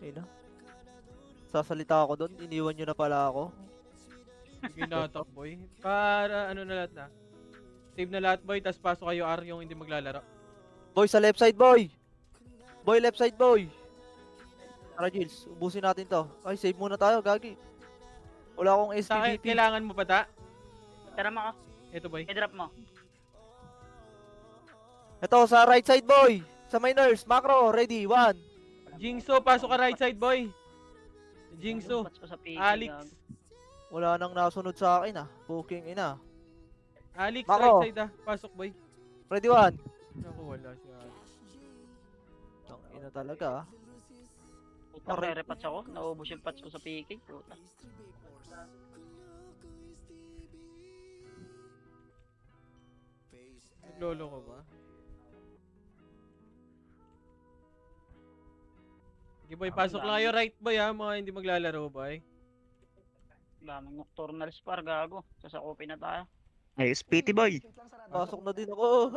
Ayun na. Sasalita ako doon, iniwan nyo na pala ako. Sige na top boy. Para ano na lahat na. Save na lahat boy, tas pasok kayo R yung hindi maglalaro. Boy, sa left side, boy! Boy, left side, boy! Tara, Jils, ubusin natin to. Ay, save muna tayo, gagi. Wala akong Sa akin, SPVP. kailangan mo pa ta? Tara mo ako. Ito boy. I-drop mo. Ito, sa right side, boy! Sa miners, macro, ready, 1. Jingso, pasok ka right side boy. Jingso, Pats ko sa PK, Alex. gag. Wala nang nasunod sa akin, ah. Booking ina. Alex, Mako. right side ah. Pasok boy. Ready, 1. Naku, wala si Alex. Ang ina talaga, ah. Puta, Aray. re-repats ako. Naubos yung pats ko sa PK. Puta. Naglolo ko ba? Sige boy, pasok lang kayo right boy ha, mga hindi maglalaro boy. Daming nocturnal spar, gago. Sasakopin na tayo. Ay, Spitty boy. Pasok na din ako.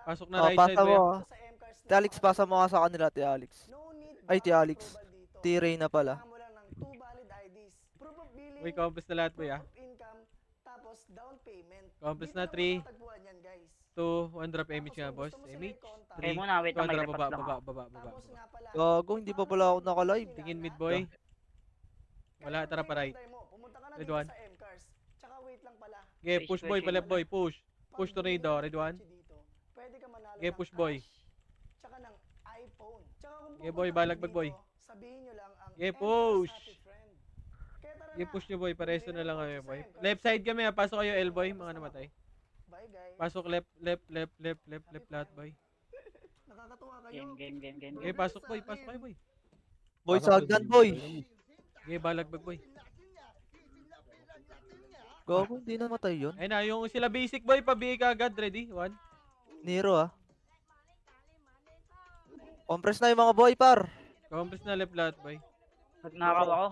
Pasok na Oh, right side pasa boy. mo, ah. Ti Alex, pasa mo nga sa kanila, Ti Alex. Ay, Ti Alex. Ti Ray na pala. Boy, compass na lahat boy ha. Tapos down payment. Compass Dito na lang 3, matatagpuan yan, guys. 2, 1 drop image nga boss. Tapos, Image. contact. Eh 3, muna, wait lang, may 2 repats baba, lang baba, ako. baba, baba. Tapos nga pala, Gago, hindi pa pala ako naka-live. Tingin mid boy. Wala, tara pa right. Pumunta ka na Red dito one. sa M-Cars. Tsaka wait lang pala. Okay, push boy, pa left boy, push. Push tornado, red one. Dito, pwede ka manalo Okay, ng push boy. cash, tsaka ng iPhone. Tsaka kung Okay, boy, pupunta ka balagbag, dito, boy. sabihin nyo lang ang Okay, M-Cars push. Happy Friend. Kaya tara Okay, na. push nyo boy, pareso na lang kayo Sa boy. M-Cars. Left side kami ha, pasok kayo L boy, mga namatay. Bye guys. Pasok left, left, left, left, left, left lahat boy. Nakakatuwa kayo. Game. Okay, pasok boy, pasok kayo boy. Boy, sa hagdan, boy. Okay, balagbag boy. Gago, hindi namatay yun. Ayun na, yung sila basic boy, pabigay ka agad, ready? 1. Nero, ah. Compress na yung mga boy, par. Compass na left lahat boy. Nagnakaw ako.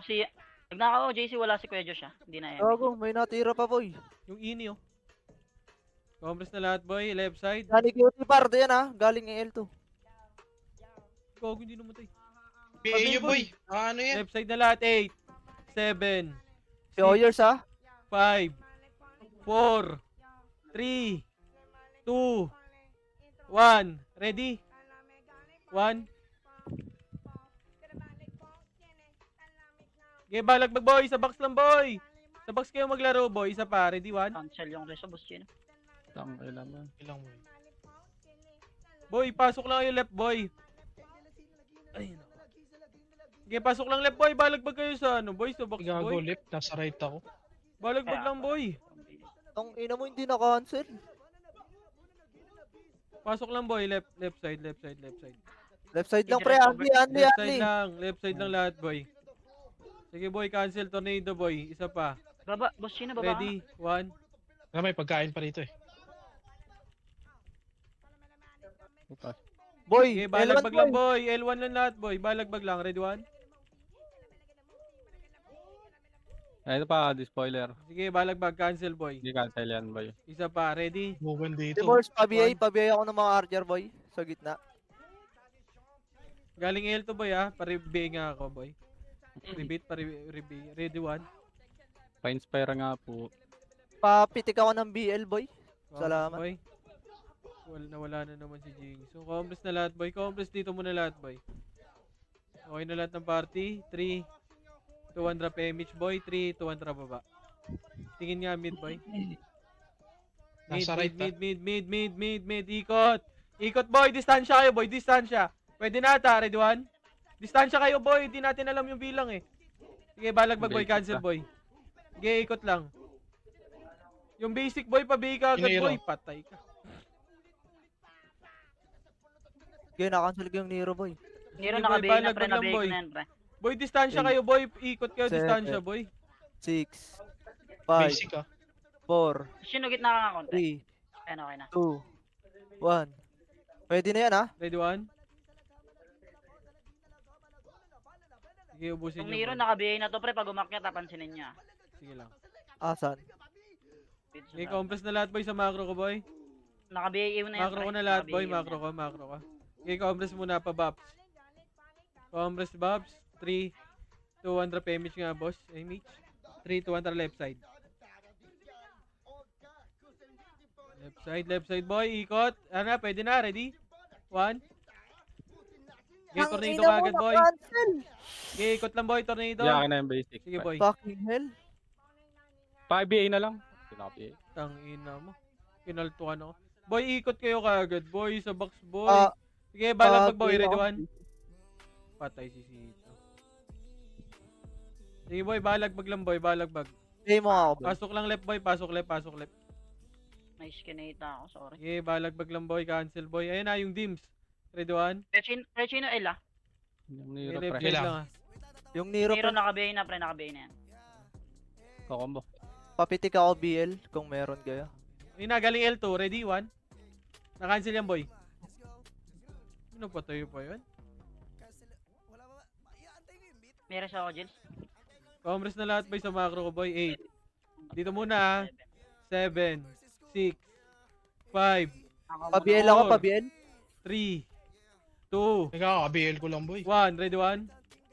Nagnakaw ako, JC, wala si Kuya Josh ha. Hindi na yan. Gago, may natira pa, boy. Yung ini oh. Compass na lahat boy, left side. Gani cutie, par. Diyan, ah. Galing ng L2. Gago, hindi namatay. PA nyo boy. Ano yan? Left side na lahat, 8, 7, Si Oyers, ah. 5, 4, 3, 2, 1. Ready? 1. Okay, balagbag boy. Sa box lang boy. Sa box kayo maglaro boy. Isa pa. Ready? 1. Cancel yung reso, boss Chino. Ilang boy. Boy, pasok lang kayo left boy. Ay, nako. Okay, pasok lang left boy. Balagbag kayo sa ano boy. Sa box Gago boy. left, nasa right ako. Balagbag lang boy. Ang ina mo, hindi na-cancel. Pasok lang boy. Left, left side, left side, left side. Left side lang, pre. Andy, Left side Andy. lang. Left side lang lahat boy. Sige boy, cancel tornado boy. Isa pa. Baba, boss Chino, baba ka. Ready? 1. Ah, may pagkain pa rito eh. Boy, Okay, L1, balagbag lang boy. boy. L1 lang lahat boy. Balagbag lang. Ready 1? Ito pa, di spoiler. Sige, balagbag. Cancel boy. Hindi cancel yan, boy. Isa pa. Ready? Movement Si dito. Morse, pabiyay ako ng mga archer, boy. Sa gitna. Galing L2 boy ha. Paribi nga ako boy. Rebeat, paribi. Ready 1? Pa-inspire nga po. Papitik ako ng BL, boy. Salamat. Boy. Nawala na naman si Jing. So, compress na lahat boy. Compress dito muna lahat boy. Okay na lahat ng party. 3, 2, 1 drop image boy. 3, 2, 1 drop baba. Tingin nga mid boy. Mid, Nasa right mid. Ikot. Ikot boy. Distansya kayo boy. Distansya. Pwede na ata. Ready 1? Distansya kayo boy. Hindi natin alam yung bilang eh. Sige, balagbag boy. Cancel boy. Sige, ikot lang. Yung basic boy, pabigay ka agad Pinero. boy. Patay ka. Okay, na-cancel ko yung Nero, boy. Nero, Sige, boy, nakabigay na pre, balagbag lang, nabigay boy. na yan pre. Boy, distansya Eight. kayo boy. Ikot kayo, Seven. distansya boy. 6, 5, Basic ah. 4, Chino, gitna ka nga konti. 3, Ayan, okay na. 2, 1. Pwede na yan, ah. Ready 1? Sige, ubusin Yung nyo. Nero, boy. nakabigay na to pre, pag umakyat, tapansinin niya. Sige lang. Asan? Okay, compress na lahat boy sa macro ko boy. Naka-BAU na yan, Macro pre. ko na lahat, boy. Naka-BAU na. Macro ko. Okay, compress muna pa, Babs. Compress, Babs. 3, 2, 1, drop image nga, boss. Image. 3, 2, 1, left side. Left side, boy. Ikot. Ano, pwede na. Ready? 1. Okay, tornado ka agad, boy. Okay, ikot lang, boy. Tornado. Yakin na yung basic. Sige, boy. Fucking hell. Pa-BA na lang. Pinaka-BA. Tangina mo. Kinaltuhan ako. Boy, ikot kayo kaagad, boy. Sa box, boy. Ah, Sige, balag boy. game Ready, ako. 1. Patay si Sito. Sige, boy. Balagbag lang, boy. Balagbag. Game mo ako, boy. Pasok lang left, boy. Pasok left. Nice kinita ako, sorry. Sige, balagbag lang, boy. Cancel, boy. Ayun na, yung dims. Ready, 1. Rechino L ah. Yung Okay, Nero, left pre. side Ilang? lang, ah. Yung Nero, Nero naka-BAU na, pre. Naka-BAU na yan. Kakombo. papitik ako BL kung meron kayo. Ayun na, galing L2. Ready, 1. Na-cancel yan, boy. Ano pa tayo pa yun? Meron siya ako, Jils. Compress na lahat, boy, sa macro ko, boy. 8. Dito muna, ah. 7, 6, 5, Pa-BL ako, Four. pa-BL. 3, 2, Teka, BL ko lang, boy. 1. Ready, 1.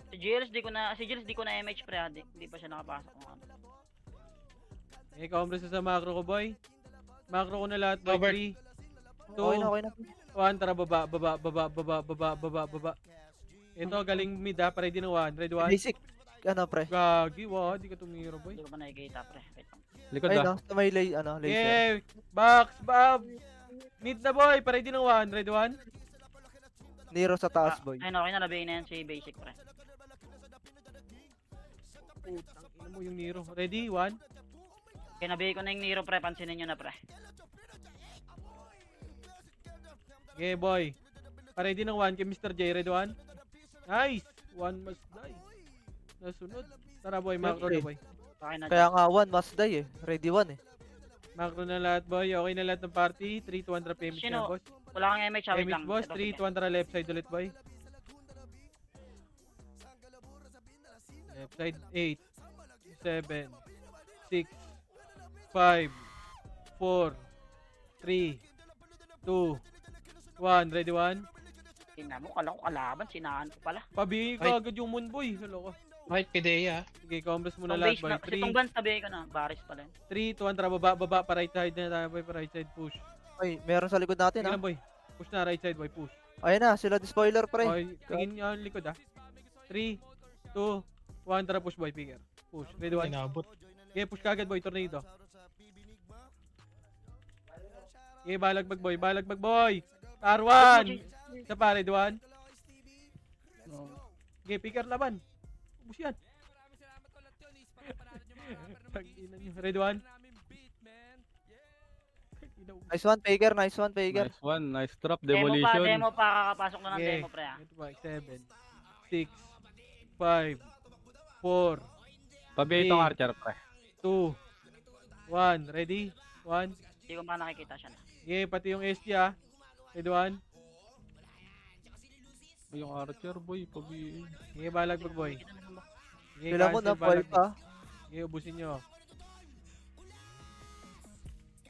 Si Jils di ko na MH pre, ha. Di pa siya nakapasok kung ano. Okay, compress na sa macro ko, boy. Macro ko na lahat, boy. Robert. 3, 2, Okay na, okay na. 1. Tara, baba. Ito, galing mid, ha. Ready na 1. Ready, 1. Basic. Ano, pre? Gagi, wow. Di ka tumiro, boy. Di ko pa nakikita pre. Wait lang. Likod Ay, ah. no, sa may laser. Okay, box, Bob. Mid na, boy. Ready na 1. Ready, 1. Nero sa taas, boy. Ayun, okay na nabigay na yan si Basic pre. Putang ina mo yung Nero. Ready, 1. Kaya nabigay ko na yung Nero pre, pansinin nyo na pre. Okay, boy. Ready ng 1 kay Mr. J. Ready, 1. Nice. 1 must die. Nasunod. Tara, boy. Macro na, boy. Okay na. Kaya nga 1 must die eh. Ready 1 eh. Macro na lahat, boy. Okay na lahat ng party. 3 to 1 drop image Sino? na, boss. Wala kang MH, wait Image, lang. boss. Ito, 3 sige. to 1 left side ulit, boy. Left side, 8, 7, 6, 5, 4, 3, 2, 1. Ready, 1. Tingnan mo, kala ko kalaban, sinaan ko pala. Pabigay ka agad yung moon, boy. Hello ko. Kahit Pidea. Sige, compress muna Ang lahat, base boy. na, si 3, Tungban nabigay ko na. Baris pala yun. 3 to 1. Tara, baba. Pa right side na tayo, boy. Pa right side, push. Ay, meron sa likod natin Sige ah. lang, boy. Push na, right side, boy. Push. Ayun na, sila di spoiler, pre. Okay, tingin nyo ang likod, ah. 3, 2, 1. Tara, push, boy. Figure. Push. Ready, 1. Inabot. Okay, push ka agad, boy. Tornado. Okay, balagbag, boy. Balagbag, boy. R1. Isa pa, ready, 1. Okay, picker laban. Ubus yan. Tag-ina nyo. Ready, 1. Nice one, Faker. Nice one, Faker. Nice one. Nice drop. Demo Demolition. pa, kakapasok na ng Okay. demo pre ah. Ito pa, 7, 6, 5, 4, Pa-BA itong Archer, pre. 2, 1. Ready? 1. Hindi ko pa nakikita siya na. Okay, pati yung SG, ah. Ready, 1. Yung Archer, boy. Pa-BA. Okay, balagbag, boy. Okay, Sila mo na, cancel, boy balagbag. pa. Okay, ubusin nyo.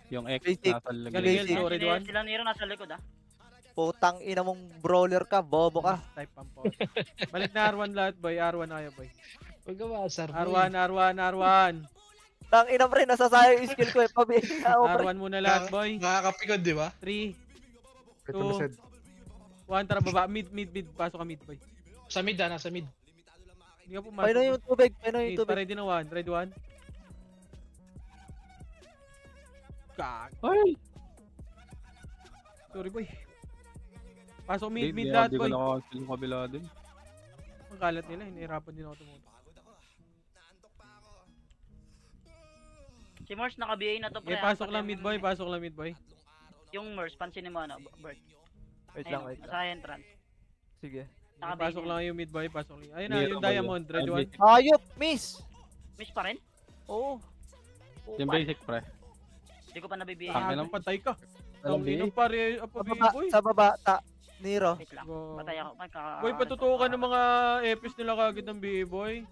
Yung X Basic. nasa likod. Galing Basic. L2, ready, 1. Sila Nero nasa likod ah. Putang ina mong brawler ka, bobo ka. Type pang po. Balik na R1 lahat, boy. R1 ayaw, boy. Huwag ka maasar, boy. R1. Tang ina pre, nasasayang yung skill ko eh. Pabili na ako, pre. R1 muna lahat, boy. Nakakapikod, di ba? 3, Ito 2, na said. 1. Tara, baba. Mid. Pasok ka mid, boy. Sa mid, nasa mid. Hindi ka pumasok. Paano yung tubig? Paano yung Mid, pa tubig? ready na 1. Ready, 1. Kag. Ay! Sorry, boy. Pasok mid Di lahat, ko boy. naka-cancel yung kabila din. Ang kalat nila, hinihirapan din ako tumuto. Si Morse naka-BA na to pre. Okay, pasok lang mid, boy. Pasok lang mid, boy. Yung Morse, pansinin mo ano, Bert. Wait lang, Ayun, wait lang. Sa entrance. Sige. Naka-BA Pasok na lang yun. yung mid, boy. Pasok lang. Ayun na, Nero yung ba yun? diamond. Ready, 1. Ayop, miss! Miss pa rin? Oo. Yung basic, pre. Hindi ko pa nabibiya. Tangin Ang lang. patay ka. Alam Ang inang BA. pare, Sa apabi, baba, boy. sa baba, Nero. Wait lang. Go. Patay ako. Boy, patutukan ng mga epis nila kagad ng BA, boy.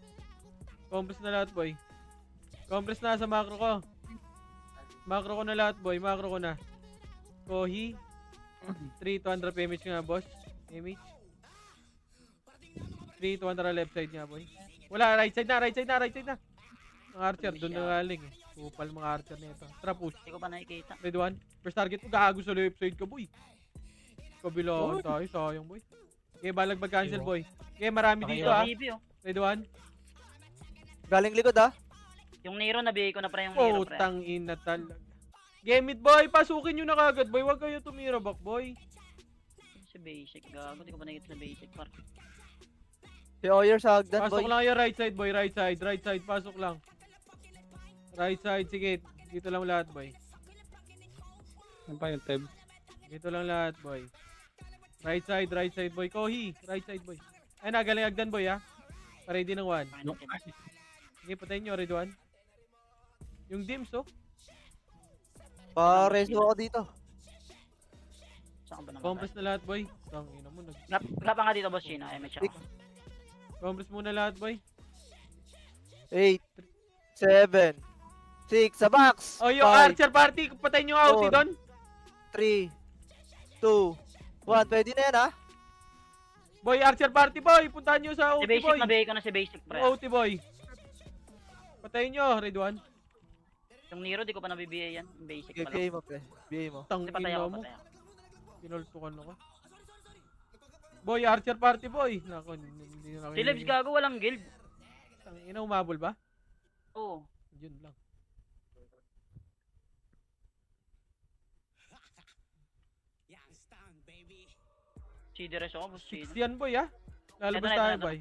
Compress na lahat, boy. Compress na sa macro ko. Macro ko na lahat, boy. Macro ko na. Kohi. 3, 200 PMH nga, boss. Image. 3, 200 left side nga, boy. Wala, right side na, right side na, right side na. Mga archer, doon na galing eh. Kupal mga archer na ito. Tara, push. Hindi ko pa nakikita. Red 1. First target mo, gago sa left side ka, boy. Kabilaan tayo, sayang, boy. Okay, balag mag-cancel, boy. Okay, marami dito, ah. BB, oh. Red 1. Galing likod ah. Yung Nero, nabigay ko na pre yung Nero, pre. Putang ina talaga. Game it, boy. Pasukin nyo na kagad, boy. Huwag kayo tumira back, boy. Si basic, gago. Hindi ko pa nakikita sa basic, par. Si Oyer sa hagdan Pasok boy. lang kayo right side, boy. Right side, right side. Pasok lang. Right side, sige. Dito lang lahat, boy. Ano pa yung Teb? Dito lang lahat, boy. Right side, boy. Kohi, right side, boy. Ay, nagaling agdan, boy, ha. Ready ng 1. Yung, Sige, patayin nyo, ready 1. Yung dims, oh. Pa-reso ako dito. Saan ka ba naman? Compress na lahat, boy. Tangina mo, nag... Grab nga dito, boss Chino. MH ako. Compress muna lahat, boy. 8, 7, 6, sa box. Oh, yung 5, Archer Party, patayin nyo outie 4, doon. 3, 2, 1. Pwede na yan ah. Boy, Archer Party, boy. Puntahan nyo sa Si outie, basic, boy. nabigay ko na si basic, pre. Outie, boy. Patayin nyo, ready 1. Yung Nero, di ko pa nabibigay yan. Yung basic pa lang. BA mo pre. BA mo. Hindi, patay Tangina ako, mo. patay ako. Pinultukan ako. Boy, Archer Party, boy. Nako, hindi na Si Lebs gago, walang guild. Tangina, umabol ba? Oo. Yun lang. Si Deres ako, boss 6 Chino. yan, boy, ha? Lalabas Ito na, tayo, ito na. boy.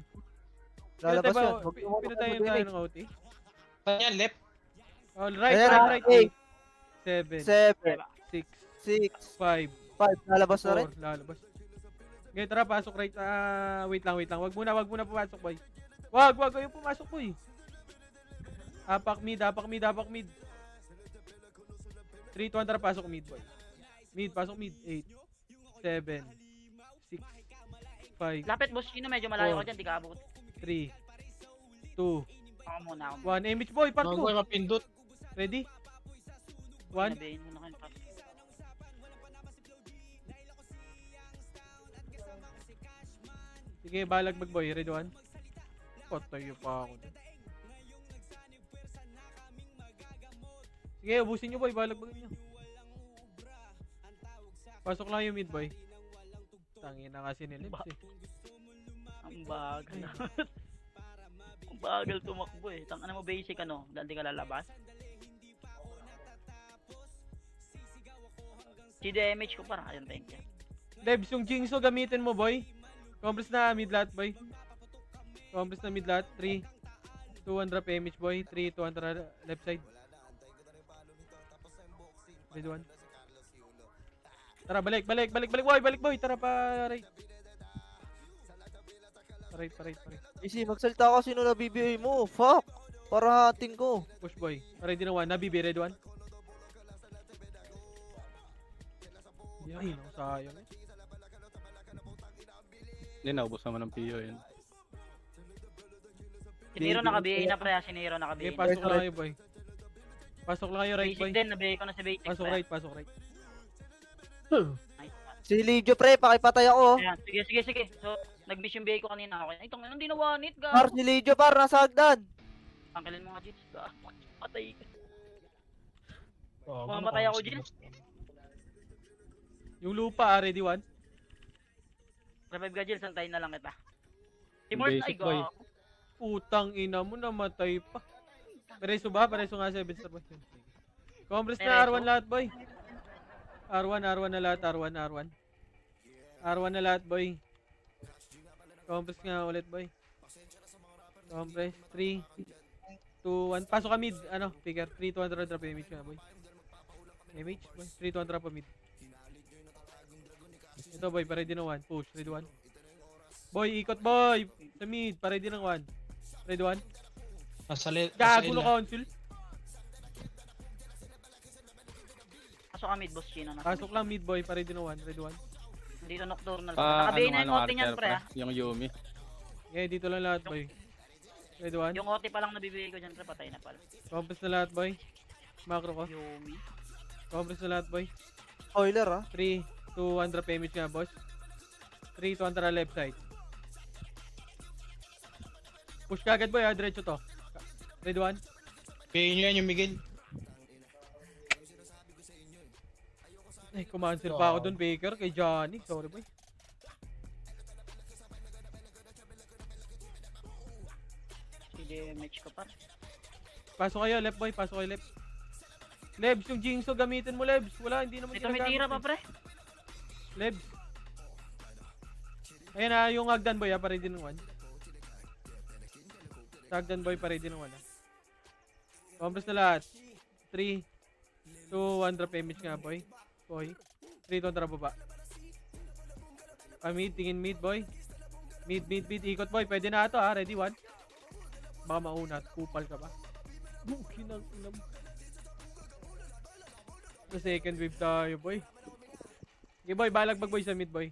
Lalabas Pinatay yan. ba- Pinatayin tayo ng outie. Kanya, left. Oh, right, Ayan, right, right. 8, 7, 7, 6, 6, 5, 5. Lalabas na rin. 4, lalabas. Okay, tara, pasok right. Wait lang. Wag muna pumasok, boy. Wag kayo pumasok, boy. Apak mid. 3, 200, pasok mid, boy. Pasok mid. 8, 7, 6, 5, Lapit, boss Chino. Medyo malayo Four. ka dyan. Di ka abot. 3, 2, Ako muna, ako muna. 1. Image, boy. Part Bago ko. ay mapindot. Ready? 1. Nabihin mo na kayo, par. Sige, balag mag-boy. Ready 1. Patay pa ako dun. Sige, ubusin nyo, boy. Balag nyo. Pasok lang yung mid, boy. Tangin na kasi ni Lips, eh. Ang bagal. Ang bagal tumakbo eh. Tang ano mo basic ano, dahil di ka lalabas. Si damage ko para ayun, thank you. Lebs, yung Jingso gamitin mo, boy. Compress na mid lahat, boy. Compress na mid lahat. 3, 200 PMH, boy. 3, 200 left side. Ready 1. Tara, balik, boy. Tara, pa right. Pa right. Easy, magsalita ka sino na BBA mo. Fuck. Para hating ko. Push, boy. Ready na 1. Nabibi, ready 1. Ay, no, sayang eh. Hindi, naubos naman ng PO yun. Si Nero nakabigay na pre, si Nero Okay, nakabigay na. pasok lang kayo, boy. Pasok lang kayo, right, Basic boy. din, nabigay ko na si basic Pasok pre. right. Nice. Si Lidio pre, pakipatay ako. Oh. Ayan, sige. So, nag-miss yung bigay ko kanina ako. Ay, tong hindi na one hit, Par, gago. si Lidio par, nasa hagdan. Tangkalin mo nga, Jits. Patay ka. Oh, Mamatay ako dyan. Yung lupa, ready 1. Revive ka, Jits. Santayin na lang kita. Si Yung Mort, ay, basic, boy. gago. Putang ina mo, namatay pa. Pareso ba? Pareso nga 7 star, boy. Compress na Pareso? R1 lahat, boy. R1 na lahat, R1 na lahat, boy. Compress nga ulit, boy. Compress. 3, 2, 1. Pasok ka mid. Ano? Figure. 3, 200 drop image nga, boy. Image, boy. 3, 200 pa mid. Ito, boy. Paready ng 1. Push. Ready 1. Boy, ikot, boy. Sa mid. Paready ng 1. Ready 1. Gago no council. Pasok ka mid, boss Chino. Pasok lang mid, boy. Paready ng 1. Ready 1. Dito nocturnal. Ah, Nakabigay na yung OT Archer, niyan, pre. pre. Yung Yumi. Okay, dito lang lahat, boy. Ready 1. Yung OT pa lang nabibigay ko dyan, pre. Patay na pala. Compress na lahat, boy. Macro ko. Yumi. Compress na lahat, boy. Spoiler ah. 3, 2, 1 drop image nga, boss. 3, 2, 1 left side. Push ka agad, boy, ha? Diretso to. Ready, 1. Pay nyo yan yung Miguel. Ay, kumansel pa ako dun, Baker, kay Johnny. Sorry, boy. Sige, match ka pa. Pasok kayo, left, boy. Pasok kayo, left. Lebs, yung Jingso gamitin mo, Lebs. Wala, hindi naman Ito may tira pa, pre. Lebs. Ayan na, yung Hagdan, boy, ha? Pare din ng 1. Sa Hagdan, boy, pare din ng 1, ha? Compress na lahat. 3, 2, 1 drop image nga, boy. Boy. 3, 2, drop baba. Mid, tingin mid, boy. Mid. Ikot, boy. Pwede na ito, ha? Ready, 1. Baka mauna. Kupal ka ba? Kinang. Sa second wave tayo, boy. Okay, boy. Balagbag, boy, sa mid, boy.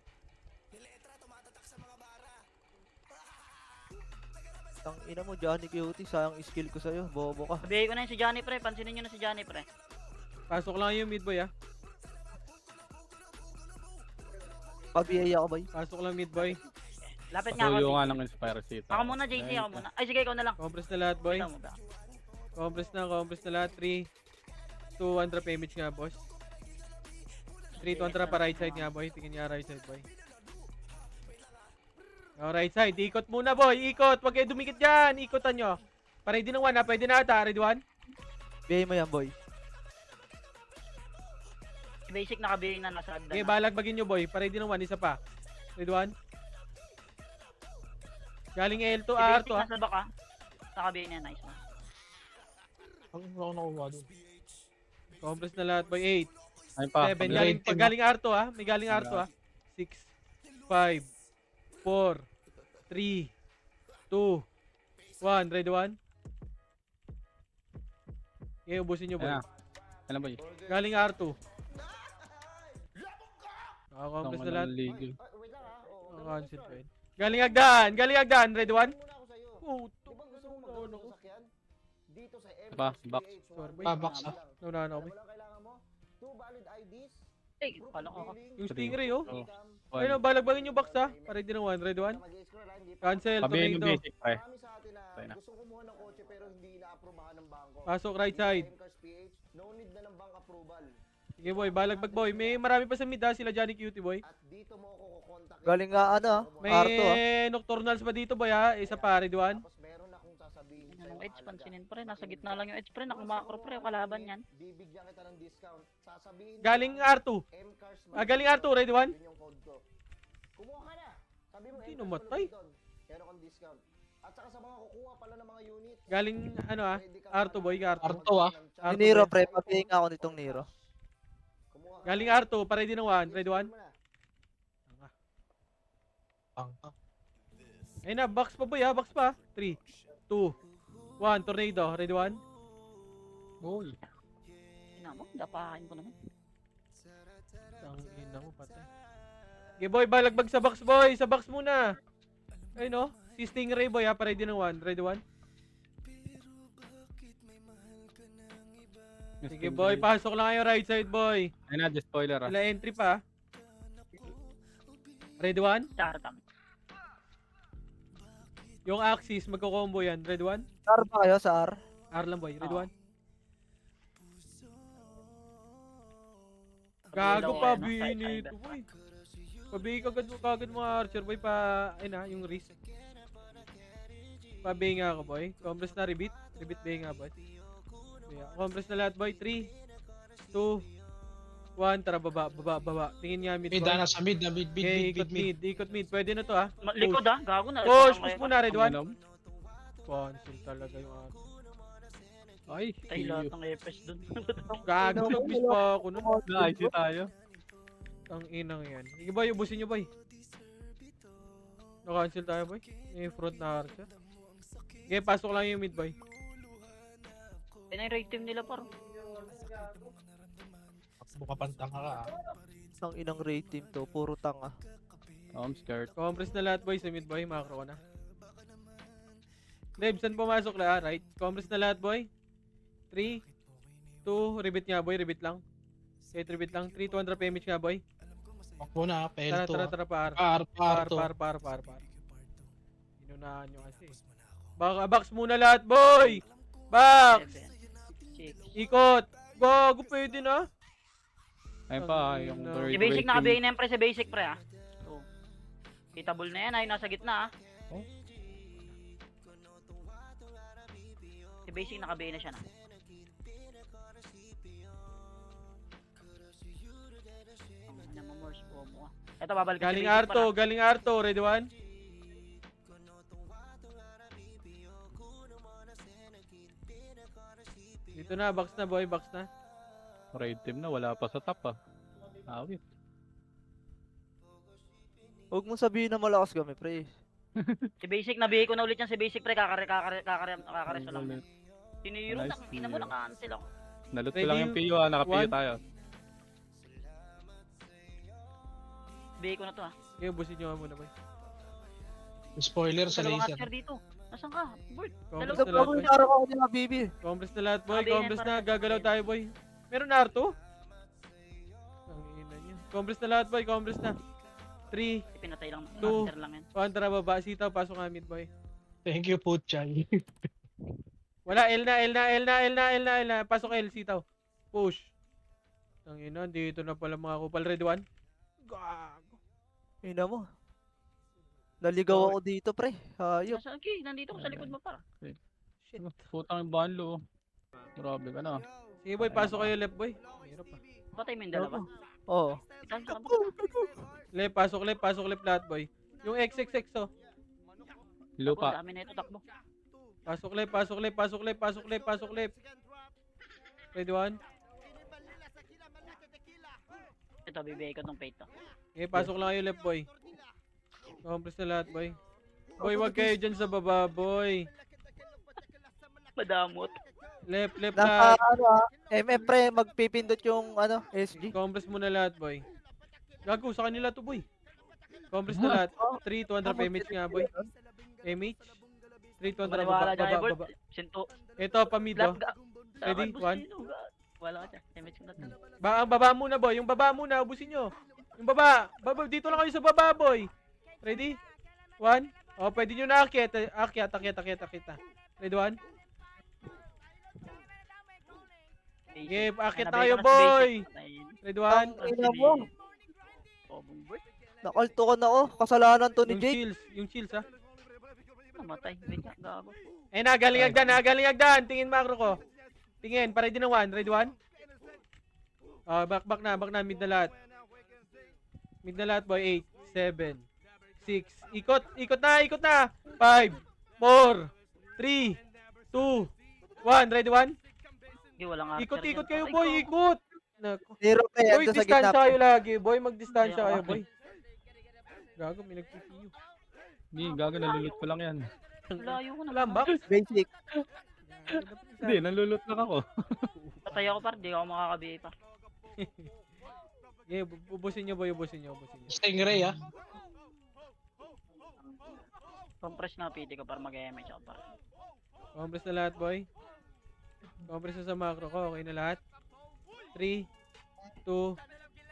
Ang ina mo, Johnny Cutie. Sayang skill ko sa'yo. Bobo ka. Sabihin ko na yung si Johnny, pre. Pansinin nyo na si Johnny, pre. Pasok lang yung mid, boy, ha? Pabiyay ako, boy. Pasok lang mid, boy. Lapit nga ako. Pasuyo nga ng Inspiracy. Ako muna, JC. Ako muna. Ay, sige, ikaw na lang. Compress na lahat, boy. Ikaw mo ba? Compress na lahat. 3, 2, 1 drop image nga, boss. 3, 2, 1 drop pa right side nga, boy. Tingin nga right side, boy. O, right side. Ikot muna, boy. Ikot. Huwag kayo dumikit dyan. Ikotan nyo. Ready ng 1, ha? Pwede na ata. Ready 1? Biyay mo yan, boy. Basic nakabihing na nasa hagdan. Okay, balagbagin nyo, boy. Ready ng 1. Isa pa. Ready 1? Galing L to Si R basic to, ha? nasa baka. Nakabihing na, nice man. Ang ako nakuha doon. Compress na lahat, boy. 8, Ay pa. 7. Galing R to, ha? May galing R to, ha? 6, 5, 4, 3, 2, 1. Ready 1? Okay, ubusin nyo, boy. Ayan. Ano ba yun? Galing R2. Nakakompress na lahat. Wait lang ha. Oo. Nakacancel pa yun. Galing Hagdan. Ready 1? Muna ako sa'yo. Oh, Di ba gusto mo magkaroon ng sasakyan? Dito sa Ba, MX box. Sorry, boy. Box, ah. Naunahan ako, boy. Walang kailangan mo. 2 valid IDs. Eh, pala ko. Yung Stingray, oh. Oh. Ayun, balagbagin yung box, ha? Ready na 1. Ready 1? Cancel. Pabihin yung Tornado. basic, pre. Marami sa atin na Tayo na. gustong kumuha ng kotse pero hindi na-aprobahan ng bangko. Pasok right side. MCARS PH, no need na ng bank approval. Sige, boy. Balagbag, boy. May marami pa sa mid, ha? Sila Johnny Cutie, boy. At dito mo ako kukontakin. Galing nga, ano, ah. May R2, ah. nocturnals pa dito, boy, ha? Isa pa. Ready 1? Tapos meron akong sasabihin Anong sa'yo, edge, mahalaga. pansinin pre. Nasa gitna lang yung edge, pre. Nakamakro, pre. Kalaban yan. Bibigyan kita ng discount. Sasabihin mo Galing lang, R2. MCARS Galing R2. Ready 1? Yun yung code ko. Kumuha ka na. Sabi mo, Hindi MCARS namatay. Malupit doon. Meron kang discount. At saka sa mga kukuha pala ng mga unit. Galing, ano, ha? pwede kang R2, boy. manalo R2. R2, ah. ng R2, Ni Nero, boy. pre. Pabiyay nga ako nitong Nero. Kumuha ka Galing na. R2. Ready ng 1. Ready 1? Mo na. Tangka. Ayun na. Box pa, boy, ha? Box pa. 3, 2, 1. Tornado. Ready 1? Uy. Ina mo, dapahin ko naman. Ang ina mo, patay. Okay, boy. Balagbag sa box, boy. Sa box muna. Ayun, no? Si Stingray, boy, ha? Ready ng 1. Ready 1? Sige, boy. Pasok lang kayo right side, boy. Ayun na, just spoiler, ah. Wala entry pa. Ready 1? Chartam. Yung axis, magko-combo yan. Ready 1? R ba kayo sa R? R lang, boy. Ready Oo. 1? Gago Sabihin pa, daw, bihin ano, ito, boy. Pabihin kagad mga archer, boy, pa, ayun na, yung wrist. Pabihin nga ako, boy. Compress na, rebeat. Rebeat bihin nga, boy. Yeah. Compress na lahat, boy. 3, 2, 1. Tara, baba. Tingin nga mid, Mid, boy. nasa mid, na mid, Okay, mid. ikot mid. Pwede na to, ha? Likod ah, gago na. Push muna, ready 1? Ano? Cancel talaga yung archer. Ay, Ay, lahat ng FS dun. Gago, nag-miss pa ako nun. na-IC tayo. Ang inang yan. Sige, boy, ubusin nyo, boy. Na-cancel tayo, boy. Yung front na archer. Okay, pasok lang yung mid, boy. Yan ang raid team nila paro. Buka pantanga ka, ah. Ang inang raid team to. Puro tanga. Oh, I'm scared. Compress na lahat, boy. Sa mid, boy. Macro ko na. Dave, saan pumasok na? Right? Compress na lahat, boy. 3, 2, rebeat nga, boy. Rebeat lang. Okay, tribute lang. 3, 200 PMH nga, boy. Takbo na, Tara, P2 tara, ah. tara, par. Par to. Par. Inunahan nyo kasi. Baka, box muna lahat, boy! Box! 7, 6. Ikot! Gago, pwede na. Ayun pa, Tangina. yung Si basic naka-BA na yan pre, si basic pre ah. Oh. Hitable na yan ay nasa gitna ah. Oh. Si basic naka-BA na siya na. Ano mo Morse po mo ah. Ito babalik ko si Galing basic Arto, pala. galing Arto. Ready one? Dito na, box na boy, box na. Raid team na, wala pa sa top ah. Awit. Huwag mo sabihin na malakas kami, pre. Si basic na-BA ko na ulit yan si basic pre, kakaresto lang. Ulit. Siniro Nice na, ina mo Tio. na-cancel ako. Nalot ko Ready? lang yung PO ah, naka-PO One. tayo. BA ko na to ah. Okay, busin nyo nga muna boy. Spoiler sa Dalawang laser. answer dito. Nasaan ka? Bert. Compress Dalawa- na lahat Ako boy. yung araw ako nila, baby. Compress na lahat boy, Sabi na compress yan, na. para- Gagalaw tayo boy. Meron na Arto? Ang ina nyo. Compress na lahat boy, compress na. 3, Pinatay lang. Two. Answer lang yan. 1, tara baba. Sitaw, pasok nga mid boy. Thank you, Puchay. Wala, L na. Pasok L, sitaw. Push. Ang ina, dito na pala mga kupal. Ready one? Gago. Ina mo. Naligaw ako dito, pre. Hayop. Nasaan ki? Nandito ko sa likod mo para. Shit. Putang yung banlo. Grabe ka na. Sige boy, pasok kayo left boy. Hirap pa. Patay mo yung dalawa. Oo. Itahan ka ba? Left, pasok left lahat boy. Yung XXX oh. Lupa. Dami na ito takbo. Pasok left. Ready one? Ito, bibigay ko tong fate to. Okay, pasok lang kayo left boy. Compress na lahat boy. Boy, wag kayo dyan sa baba boy. Madamot. Left Naka, lahat. MF, pre, magpipindot yung, SG. Compress muna lahat boy. Gago, sa kanila to boy. Compress na lahat. 3, 200 PMH nga boy. MH. 3, 200 Wala dyan, baba. Ebert. Sinto. Ito, pamid oh. Lap ga. Ready? One. Wala ka dyan. Damage ko na to. Ang baba muna boy, yung baba muna, ubusin nyo. Yung baba, dito lang kayo sa baba boy. Ready? 1. Oh, pwede nyo na akyat. Akyat. Ready 1? Okay, akyat na kayo boy. Ready 1? Ina mo. Nakalto ko na ako. Kasalanan to ni Jake. Yung chills ha. Namatay. Wait nga, gago. Eh na, galing agdan. Tingin macro ko. Tingin, para din ng 1. Ready 1? Oh, back na, mid na lahat. Mid na lahat boy, 8, 7, 6. Ikot na. 5, 4, 3, 2, 1. Ready 1? Hindi, walang answer Ikot dyan. kayo Patay boy, ko. ikot. Nako. Zero, pre. Boy, Ando sa distansya gitna. kayo lagi. Boy, magdistansya Ayaw kayo ako. boy. Gago, may nag-PPU. Hindi, gago, nalulot ko lang yan. Layo ko na. Alam ba? Basic. Hindi, nalulot lang ako. Patay ako par. Di ako makaka-BA par. Yeah, ubusin nyo boy, ubusin nyo. Stingray ah. Compress na PT ko para mag-MH ako par. Compress na lahat boy. Compress na sa macro ko. Okay na lahat. 3, 2,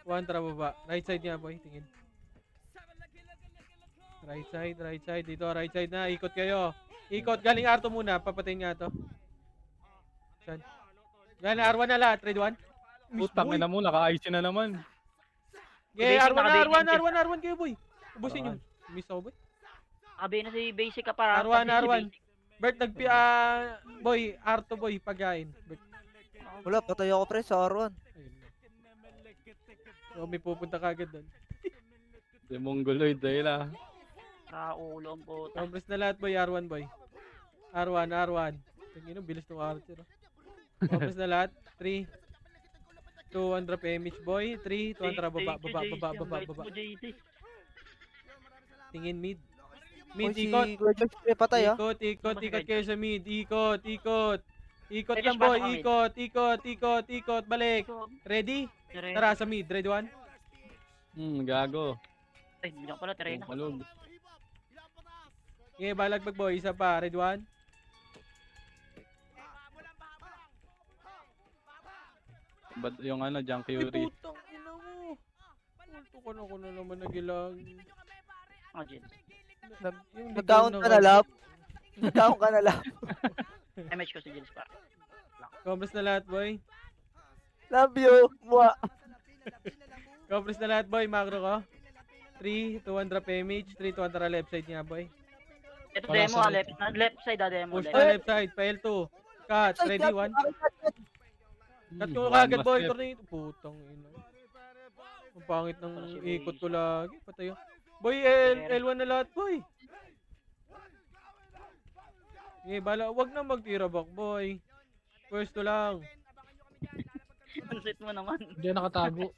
1. Tara baba. Right side niya boy. Tingin. Right side. Dito, right side na. Ikot kayo. Ikot. Galing Arto muna. Papatayin nga to. Saan? Galing R1 na lahat. Ready 1? Putang ina mo, naka-IC na naman. Okay, Basic R1 kayo boy. Ubusin nyo. Miss ako boy. Abi na si basic ka para. R1. pati si basic. Bert, boy, Arto boy, pagain. Bert. Wala, patay ako, pre, sa R1. Ayun na. So, may pupunta kagad doon. Si Mongoloid dahil ah. Raulo ang puta. Compress na lahat boy, R1 boy. R1. Tingin bilis ng Archer. Compress na lahat. 3, 200 PMH boy. 3, 200 baba. Tingin mid. Mid, Si ikot. Gorgeous, pre, patay, Ikot kayo sa mid. Ikot. Ikot Pwede lang siya boy, pasok ikot. Balik. Ready? Tara sa mid. Ready 1? Gago. Ay, hindi ako pala, tira na. Malog. Okay, balagbag boy. Isa pa. Ready 1? Yung ano, Junk Ay, Fury. putang ina mo. Multo ko na naman nagilang. Oh, Jin. Yung Nag-count ka na, love. Nag-count ka na, love. MH ko si Jins pa. Compres na lahat, boy. Love you. Mwa. Compres na lahat, boy. Macro ko. 3, 200 PMH. 3, 200 left side niya, boy. Ito Wala demo sa left side demo. Push Left. na left side. Pa L2. Cut. Ready, 1. Cut ko kagad, boy. Tornado. Putang ina. Ang pangit ng ikot ko lagi. Patayo. Boy, L1 na lahat, boy. Bala. Wag na magtira back, boy. Pwesto lang. Ang sit mo naman. Hindi nakatago.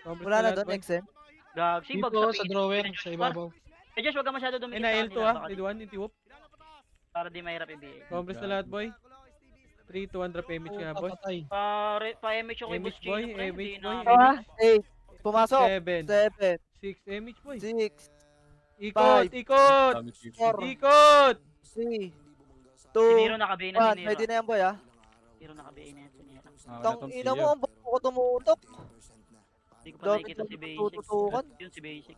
Compres Wala na lahat, doon, boy. XM. Gag, Dito sibag sa drawer, sa ibabaw. Eh, Josh, wag ka masyado dumikit Na sa L2 kanila, ah. baka Ready, 1. Inti-whoop. para di mahirap i-BA. Compres na lahat, boy. 3, 200 PMH nga, boss. Patay. Pa-MH ako kay MH Boss boy, Chino, pre. MH Hindi boy, na- Ah, 8. Pumasok. 7, 7, 6 MH, boy. 6, Ikot, Five. ikot! Dami chip. 4, Ikot! 3, Si Nero 2, naka-BA na 1. si Nero. Pwede na yan, boy, ah. Nero naka-BA na yan si Nero. Tang ina mo, ang buko ko tumutok. Hindi ko pa Dami nakikita si itong Basic. tututukan. Yun si Basic.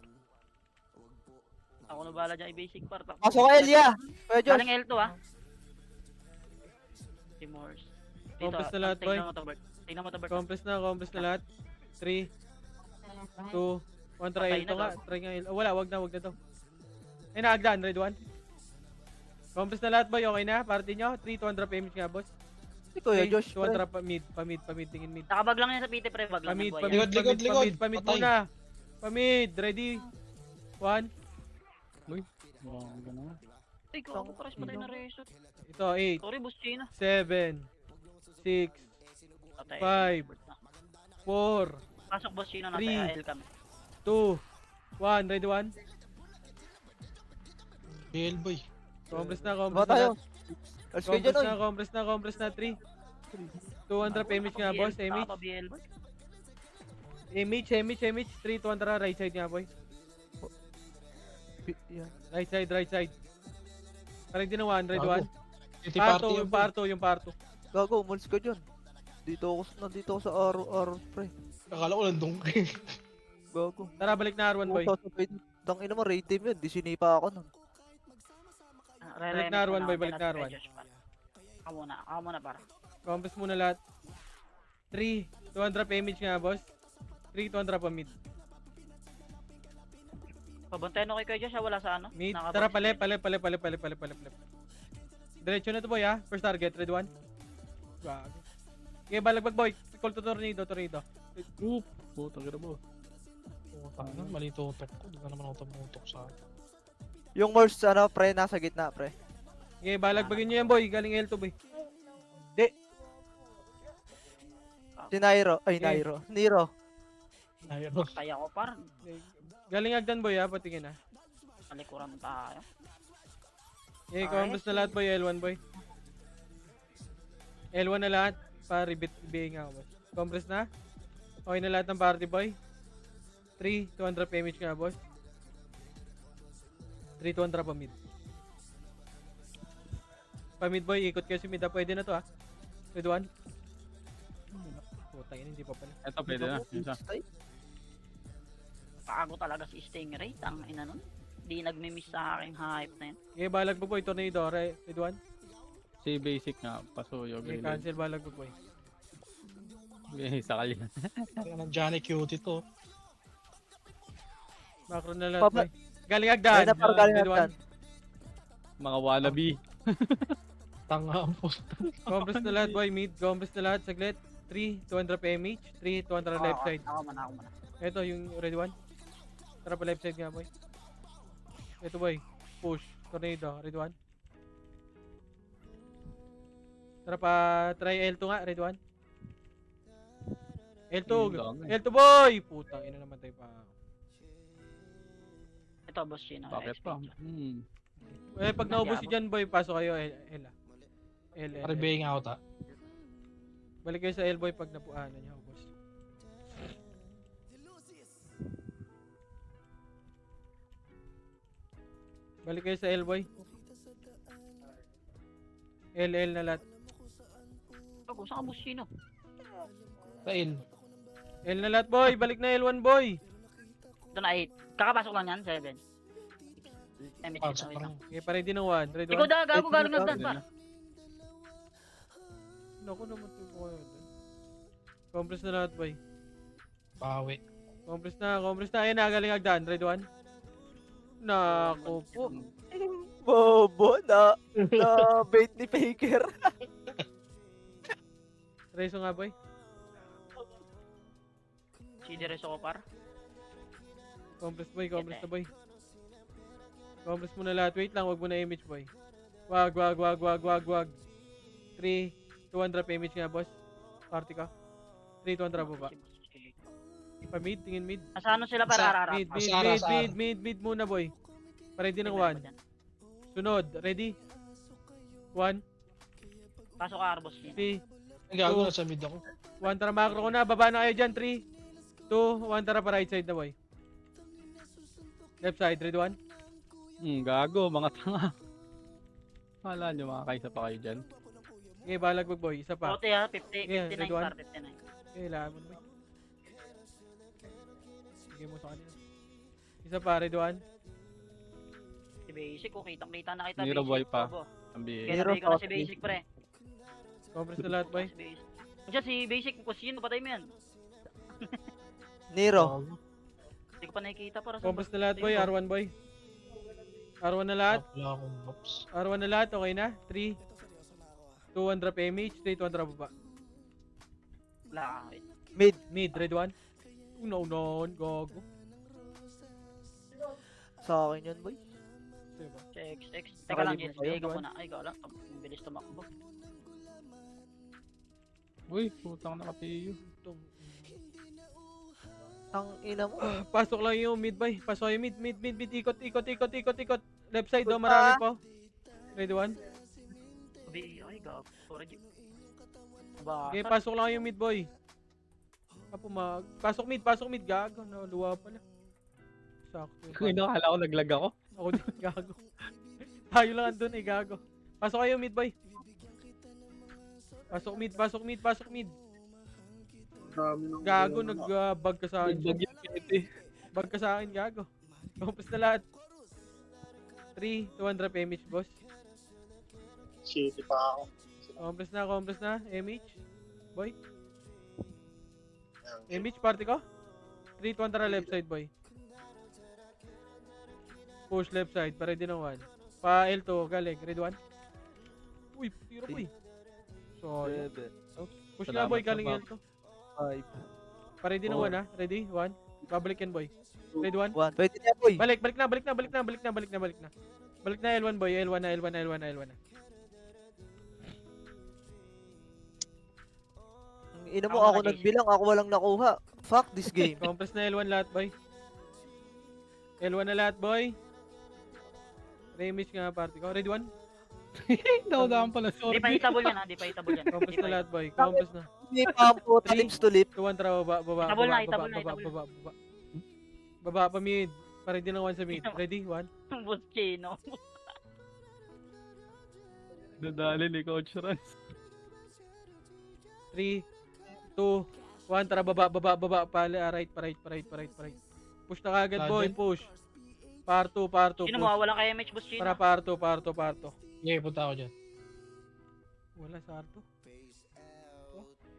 Ako na bahala dyan i-Basic par. Pasok ka, Elia. Kuya Josh. Galing L2 ah. Si Morse. Compres na lahat, boy. Tingnan mo to, Bert. Tingnan mo to, Bert. Compres na lahat. 3, 2, 1, try Patay ito na, nga. gago. Try nga L. Oh, wala, wag na to. Ay, naagdan, red 1. Compres na lahat, boy. Okay na, party nyo. 3, 200 PMH nga, boss. Si Kuya 3, Josh. pre. 200 pa-mid, tingin mid. Nakabag lang yan sa PT pre, bag lang Pamid, ng buhay. pamid, Likod, likod. pamid Patay. muna. Pamid, ready. 1. Ay, gago, pares patay na resort. Ito, 8, Sorry, Boss Chino. 7, 6, Patay. 5, 4, Pasok, Boss Chino, nasa Three. L kami. 2, 1, ready 1. BL boy. Compress na, Diba compress na. tayo? lahat. Let's go dyan, oy. Compress na, 3. 200 PMH nga, boss. MH. BL, boy. MH, 3, 200 right side nga, boy. Yan. Right side. Parang din na 1, ready 1. City Parto, party yan, yung parto. Gago, umalis ka dyan. Nandito ako sa araw, pre. Akala ko nandun ka. Gago. Tara, balik na R1, boy. Tang ina mo, raid team yun. Di sinipa ako nun. Balik na R1, boy, balik na R1. Ako muna para. Compress muna lahat. 3, 200 PMH nga, boss. 3, 200 pa mid. Pabantayan ako kay Josh, wala sa ano? Mid. Nakabag Tara, si pale. Josh. Diretso na to, boy, ha? First target, red 1. Gago. Okay, balagbag, boy. Call to tornado. Oop! Putang ina mo. Putang na, mali tutok ko. Di na naman ako tumutok sa akin. Yung Morse, pre, nasa gitna, pre. Okay, balagbagin nyo yan, boy. Galing L2, boy. Di. Si Nairo. Ay, Okay. Nero. Ayun. Kaya ko par. Galing Agdan, boy, ha? Patingin, ha? Talikuran tayo. Okay, compress na lahat, boy. L1, boy. L1 na lahat. Pa-rebit nga, boy. Compress na. Okay na lahat ng party, boy. 3, 200 PMH nga, boss. 3, 200 pa mid. Pa mid, boy. Ikot kayo si mid, ha? Pwede na to, ha? Red 1. Putang ina, hindi pa pala. Ito, pwede na. Isa. Pago talaga si Stingray. Tang ina nun. Di nagmi-miss sa aking hype na yun. Okay, balag po, boy. Tornado. Red 1. Si basic nga. Pasuyo. Okay, Gilid. cancel. Balag po, boy. Okay, sakal yan. Kaya ng Johnny Cutie to. Macro na lahat, Papa- boy. Galing Agdan. Ay, na parang galing Red 1. Agdan. Mga wallaby. Tanga ang po. Compress na lahat, boy. Mid. Compress na lahat. Saglit. 3, 200 PMH. 3, 200 left side. Ako muna. Ito, yung red 1. Tara pa left side nga, boy. Ito, boy. Push. Tornado. Red 1. Tara pa. Try L2 nga. Red 1. L2. Ang dami. L2, boy! Putang ina naman tayo pa. Ito, Boss Chino. Bakit pa? Pag naubos si Jan, boy, pasok kayo. L. Rebay nga ako ta. Balik kayo sa L, boy, pag napuanan niyo, boss. Balik kayo sa L, boy. L na lahat. Saan ka, Boss Chino? Kail. L na lahat, boy. Balik na L1, boy. Ito na 8. Kakapasok lang yan, 7. Pasok pa rin. Okay, pa ready ng 1. Ready Ikaw 1. da, gago Ay, galing sino nagdan ka? pa. Naku naman ito kayo. Compress na lahat, boy. Bawi. Compress na. Ayan na, galing agdan. Ready 1. Naku po. Bobo na bait ni Faker. Reso nga, boy. CD Reso ko par. Compress, boy. Compress na, boy. Compress mo na lahat. Wait lang, wag mo na image, boy. Wag. 3, 200 image nga, boss. Party ka. 3, 200 baba. Pa mid, tingin mid. Nasa ano sila para arara? Mid Asar. muna, boy. Ready ng 1. Sunod, ready? 1, Pasok ka Arbos niya. 3, Ang gago na sa mid ako. 1, tara macro ko na. Baba na kayo dyan. 3, 2, 1, tara pa right side na, boy. Left side, ready 1. Gago, mga tanga. Kala nyo makakaisa pa kayo dyan. Okay, balag mag, boy. Isa pa. Ote ha, 50, Yeah, 59 ready one? par, 59. Okay, lamon, boy. Sige mo sa kanila. Isa pa, ready 1. Si Basic, oh, kitang-kita na kita. Nero Basic, boy pa. bobo. Ang bihira. Kaya Nero sabi ko na si Totti. Basic, pre. Compress na lahat, boy. Si Basic. Diyan, si Basic, kung sino, patay mo yan. Nero. Hindi ko pa nakikita para sa... Compress na lahat, boy. R1, boy. R1 na lahat. Wala akong box. R1 na lahat, okay na? 3, 200 PMH, 3, 200 baba. Wala ka, wait. Mid. Ready 1. Una-unahan, gago. Sa akin yan, boy. Diba? Check. Teka lang, Nakalimutan Jess. kayo, Ikaw Juan? muna. Ay, ikaw lang. Ang bilis tumakbo. Uy, putang nakapiyo. Ang ina mo. Pasok lang yung mid, boy. Pasok yung mid. Ikot. Left side, do, marami po. Ready 1. Ay, gago. Sorry, Jess. Ba, Okay, pasok lang yung mid, boy. Apo pasok mid, gago. Luwa pala. Sakto. Kung akala ko naglag ako. Ako din, gago. Tayo lang andun, gago. Pasok kayo mid, boy. Pasok mid. Gago, nag-bug ka sa akin. Naglag yung piti. Bug ka sa akin, gago. Compress na lahat. 3, 200 PMH, boss. Shitty pa ako. Compress na. MH. Boy. MH, party ko. 3, 200 left side, boy. Push left side, para din ng 1. Pa L2, galing. Ready 1. Uy, tiro, boy. So, 7, push nga, boy, Salamat sa galing back. L2. 5, Para din ng 1, ha. Ready? 1. Babalik yan, boy. Ready 1. 1. Pwede na, boy. Balik na. Balik na L1, boy. L1 na. Ang ina mo, Ako ako na, JC. nagbilang, ako walang nakuha. Fuck this game. Compress na L1 lahat, boy. L1 na lahat, boy. Remix nga party ko. Ready 1? Naudaan pala, Di sorry. pa hitable yan, ha? Di pa hitable yan. Compress Di na pa lahat, boy. Compress na. Hindi pa po, times to lip. 2-1 tara, baba. Itabol na, itabol na. Baba pa mid. Para din ng 1 sa mid. Ready? 1. Boss Chino. Nadali ni Coach Rans. 3, 2, 1. Tara, baba. Right. Push na kagad, boy. Sergeant. Push. Par 2. Sino Push. mo? Wala kay MH, Boss Chino. Para par 2. Okay, punta ako dyan. Wala sa Arto.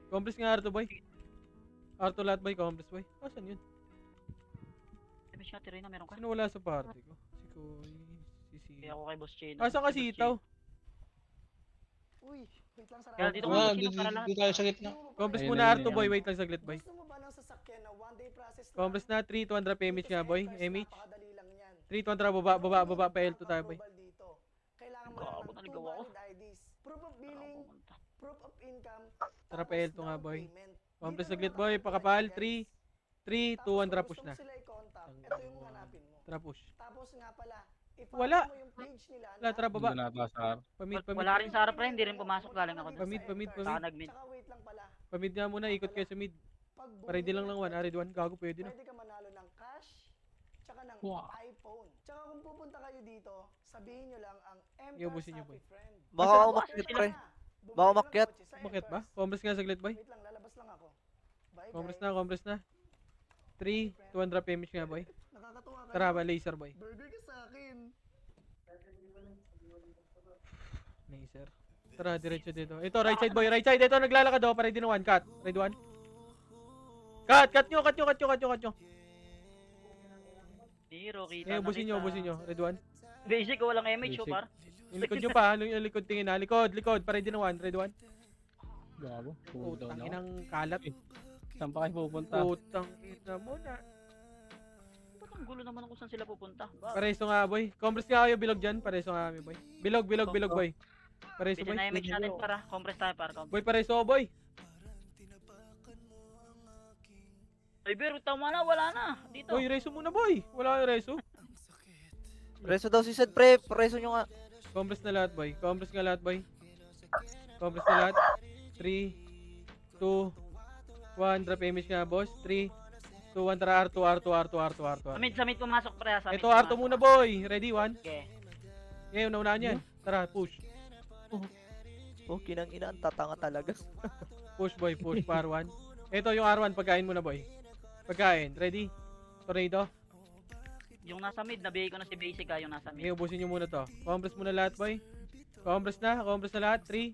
Compress nga Arto, boy. Arto lahat, boy. Compress, boy. Asan yun? MH nga, Tirena, meron ka. Sino wala sa party ko? Si Koy, si Si. Kaya ako kay Boss Chino. Asan ka Si Boss sitaw? Uy, wait lang sa Kaya dito Wala, Boss Chino, para lahat. dito tayo sa gitna. Compress Ayun muna na, Arto, yun, boy. yan. Wait lang saglit, boy. Gusto mo ba ng sasakyan na one-day process lang? Compress na 3, 200 PMH nga, boy. MH. Napakadali lang yan. 3, 200 baba pa L2 tayo, boy. Global dito. Kailangan mo Gago, lang ng naligaw ako. 2 valid IDs. Proof of billing, Pumunta. proof of income, Tara pa tapos L2 nga, down boy. payment. Compress Dito saglit, naman boy. nakalagay Pakapal. yan. 3, Tapos 2, 1 kung push gusto na. mo sila i-contact, ito yung hanapin mo. Tara, push. Tapos nga pala, Wala. mo yung page nila Wala, tara, baba. Hindi na natasar. Pamid. Wala rin sa harap rin, hindi rin pumasok. Galing ako doon. Pamid. Saka nag-mid. Tsaka wait lang pala. Pamid nga muna, ikot kayo sa mid. Pag Ready lang ng 1, bumili ready 1. Gago, pwede na. pwede ka manalo ng cash, tsaka ng Wow. iPhone. Tsaka kung pupunta kayo dito, sabihin nyo lang ang Iubusin MCARS nyo, boy. Happy Friend. Baka Asa- umakit, Sila pre. na. Baka umakyat. Bakit ba? Compress nga saglit, boy. Wait lang, lalabas lang ako. Bye, Compress bye. na, compress na. 3, 200 damage nga, boy. Nakakatuwa kayo. Tara ba, laser, boy. Burger ka sa akin. Laser. Tara, diretso dito. Ito, right side, boy. Right side. Ito, naglalakad ako. Para din 1. Cut. Ready 1. Cut nyo. Zero, kita Eh, na ubusin kita. nyo. Ready 1. Basic ko walang MH, Basic. par. Yung likod nyo pa. Yung likod tingin na. Likod. Para din 1. Ready 1. Gago. Cool down Putang ako. inang kalat. Saan pa kayo pupunta? Putang ina mo na. Ba't ang gulo naman kung saan sila pupunta? Ba? Pareso nga, boy. Compress nga kayo. Bilog dyan. Pareso nga kami, boy. Bilog, boy. Pareso, Pwede boy. na MH natin para. Compress tayo para. Boy, pareso, boy. Ay, pero tama na, wala na. Dito. Boy, reso muna, boy. Wala yung reso. Preso daw si Sed, pre. Preso nyo nga. Compress na lahat, boy. Compress na lahat. 3, 2, 1. Drop image nga, boss. 3, 2, 1. Tara, R2. Sa mid pumasok, pre. Sa mid Ito, R2 pumasok. muna, boy. Ready, 1. Okay. Okay, una-unahan yan. Tara, push. Oh, kinang ina. Ang tatanga talaga. Push, boy. Push, par 1. Ito yung R1. Pagkain muna, boy. Pagkain. Ready? Tornado. Yung nasa mid, nabigay ko na si Basic yung nasa mid. Okay, ubusin nyo muna to. Compress muna lahat, boy. Compress na lahat. 3,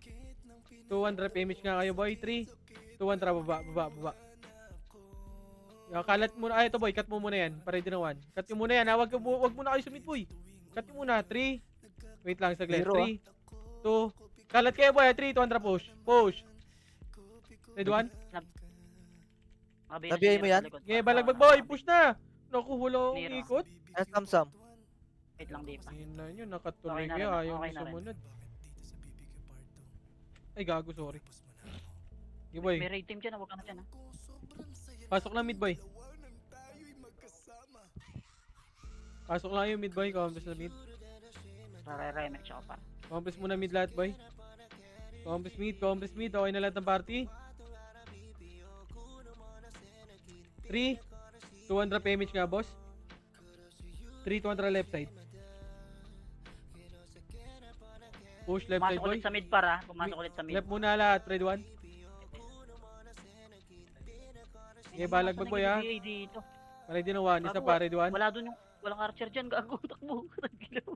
2, 1. Drop image nga kayo, boy. 3, 2, 1. Tara, baba. Yung kalat muna. Ay, ito, boy. Cut mo muna yan. Para din na 1. Cut nyo muna yan, ha. Wag muna kayo sumit, boy. Cut nyo muna. 3. Wait lang, saglit. Zero, 3, 2. Kalat kayo, boy. 3, 2, 1. Tara, push. Ready, 1. Nabiyay mo yan? Okay, balagbag, boy. Push na. Naku, wala akong Nero. ikot. Sam. Wait lang, di pa. Ayun na yun, nakatuloy Okay na kaya. rin, Ayaw okay na na rin. sumunod. Ay, gago, sorry. Okay, boy. May raid team dyan, huwag ka na dyan. Pasok lang mid, boy. Pasok lang yung mid, boy. Compress na mid. Remix ako par. Compress muna mid lahat, boy. Compress mid. Okay na lahat ng party. 3, 200 image nga, boss. 3, 200 left side. Push left side, Pumasok boy. ulit sa mid para. Pumasok ulit sa mid. Left muna lahat, ready 1. Okay, balagbag, boy, ha. Dito. Ready na 1. Isa pa, ready 1. Wala dun yung, walang archer dyan, gago, takbo. Nagkilaw.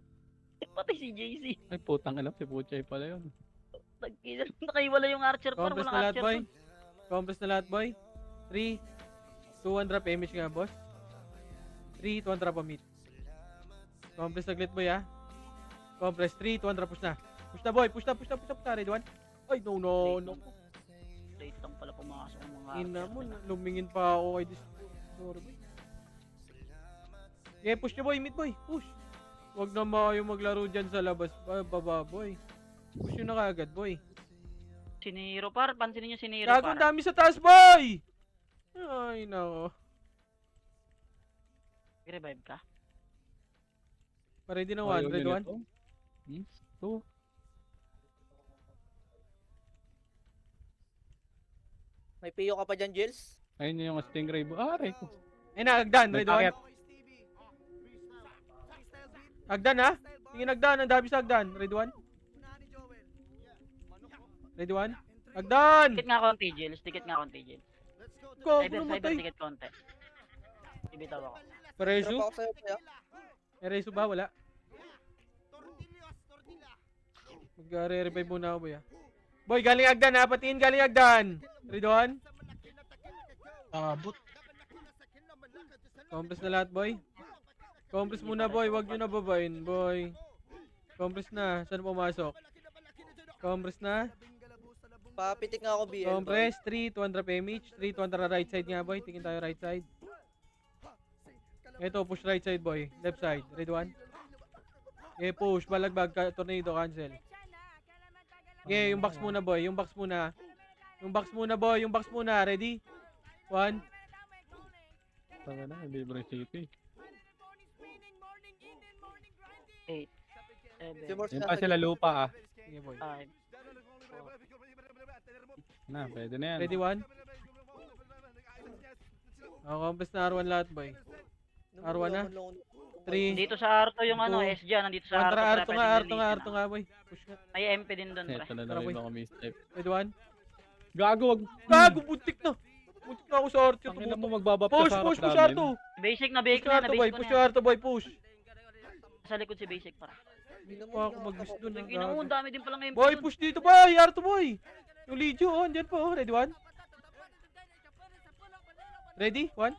Patay si JC. Ay, putang alam. Si Puchay pala yun. Nagkilaw. Nakaiwala yung archer par, Compress walang na lahat, archer boy. dun. Compress na lahat, boy. 3, 200 image nga, boss. 3, 200 pa mid. Compress saglit, boy, ha. Compress. 3, 200 push na. Push na, boy. Push na. Ready 1. Ay, no. Late lang pala pumasok ang mga Ina archer mo, nila. lumingin pa ako kay Discord, boy. Okay, push nyo, boy. Mid, boy. Push. Huwag na kayo maglaro dyan sa labas. Baba, boy. Push nyo na kaagad, boy. Si Nero par, pansinin nyo si Nero Gago, ang par. dami sa taas, boy! Ay, nako. Revive ka. Ready na Ayaw 1. Ready nila 1. to. 2. May piyo ka pa dyan, Jils? Ayun yung Stingray. Aray ko. Ay na, Agdan. Ready 1. Nagpakit. Agdan, ha? Tingin Agdan. Ang dami sa Agdan. Ready 1. Ready 1. Agdan! Dikit nga konti, Jill. Dikit nga konti, Jill. Gago Cyber, namatay. dikit konti. Ibitaw ako. Paresu? Drop ako sa'yo, pre. May resu ba? Wala. Mag-re-revive muna ako, boy, ha? Boy, galing Agdan, ha? Patiin galing Agdan. Ready 1. Abot. Compress na lahat, boy. Compress muna, boy. Huwag nyo na babain, boy. Compress na. Saan pumasok? Compress na. Papitik nga ako, BL. Compress. 3, 200 PMH. 3, 200 right side nga, boy. Tingin tayo right side. Ito, push right side, boy. Left side. Ready 1. Okay, push. Balagbag. Tornado. Cancel. Okay, yung box muna, boy. Yung box muna. Yung box muna, boy. Yung box muna. Ready? 1. Tanga na. Libre City. 8, 7, Timors Yan na pa sila lupa ah. Sige, boy. 5. Na, pwede na yan. Ready 1. Compress na R1 lahat, boy. R1 na. 3. Dito sa Arto yung ano, Two. S dyan, nandito sa Kontra Arto. Arto nga, Arto nga, boy. Push nga. May MP din doon, pre. Ito na Tara, lang boy. yung mga mistype. Red 1. Gago, wag. Gago, buntik na. Buntik na ako sa Arto. Ang ina mo magbabap ka Push, sa push, harap push namin. Arto. Basic na, Push basic yung na, Arto, boy. basic ko Push na yung yan. Arto, boy. Push. Sa likod si basic, para. Pa ako mag-miss dun. Ang ina mo, ang dami din palang MP Boy, dun. push dito, boy. Arto, boy. Yung Legio, oh. Andyan po, oh. Ready, 1. Ready? 1.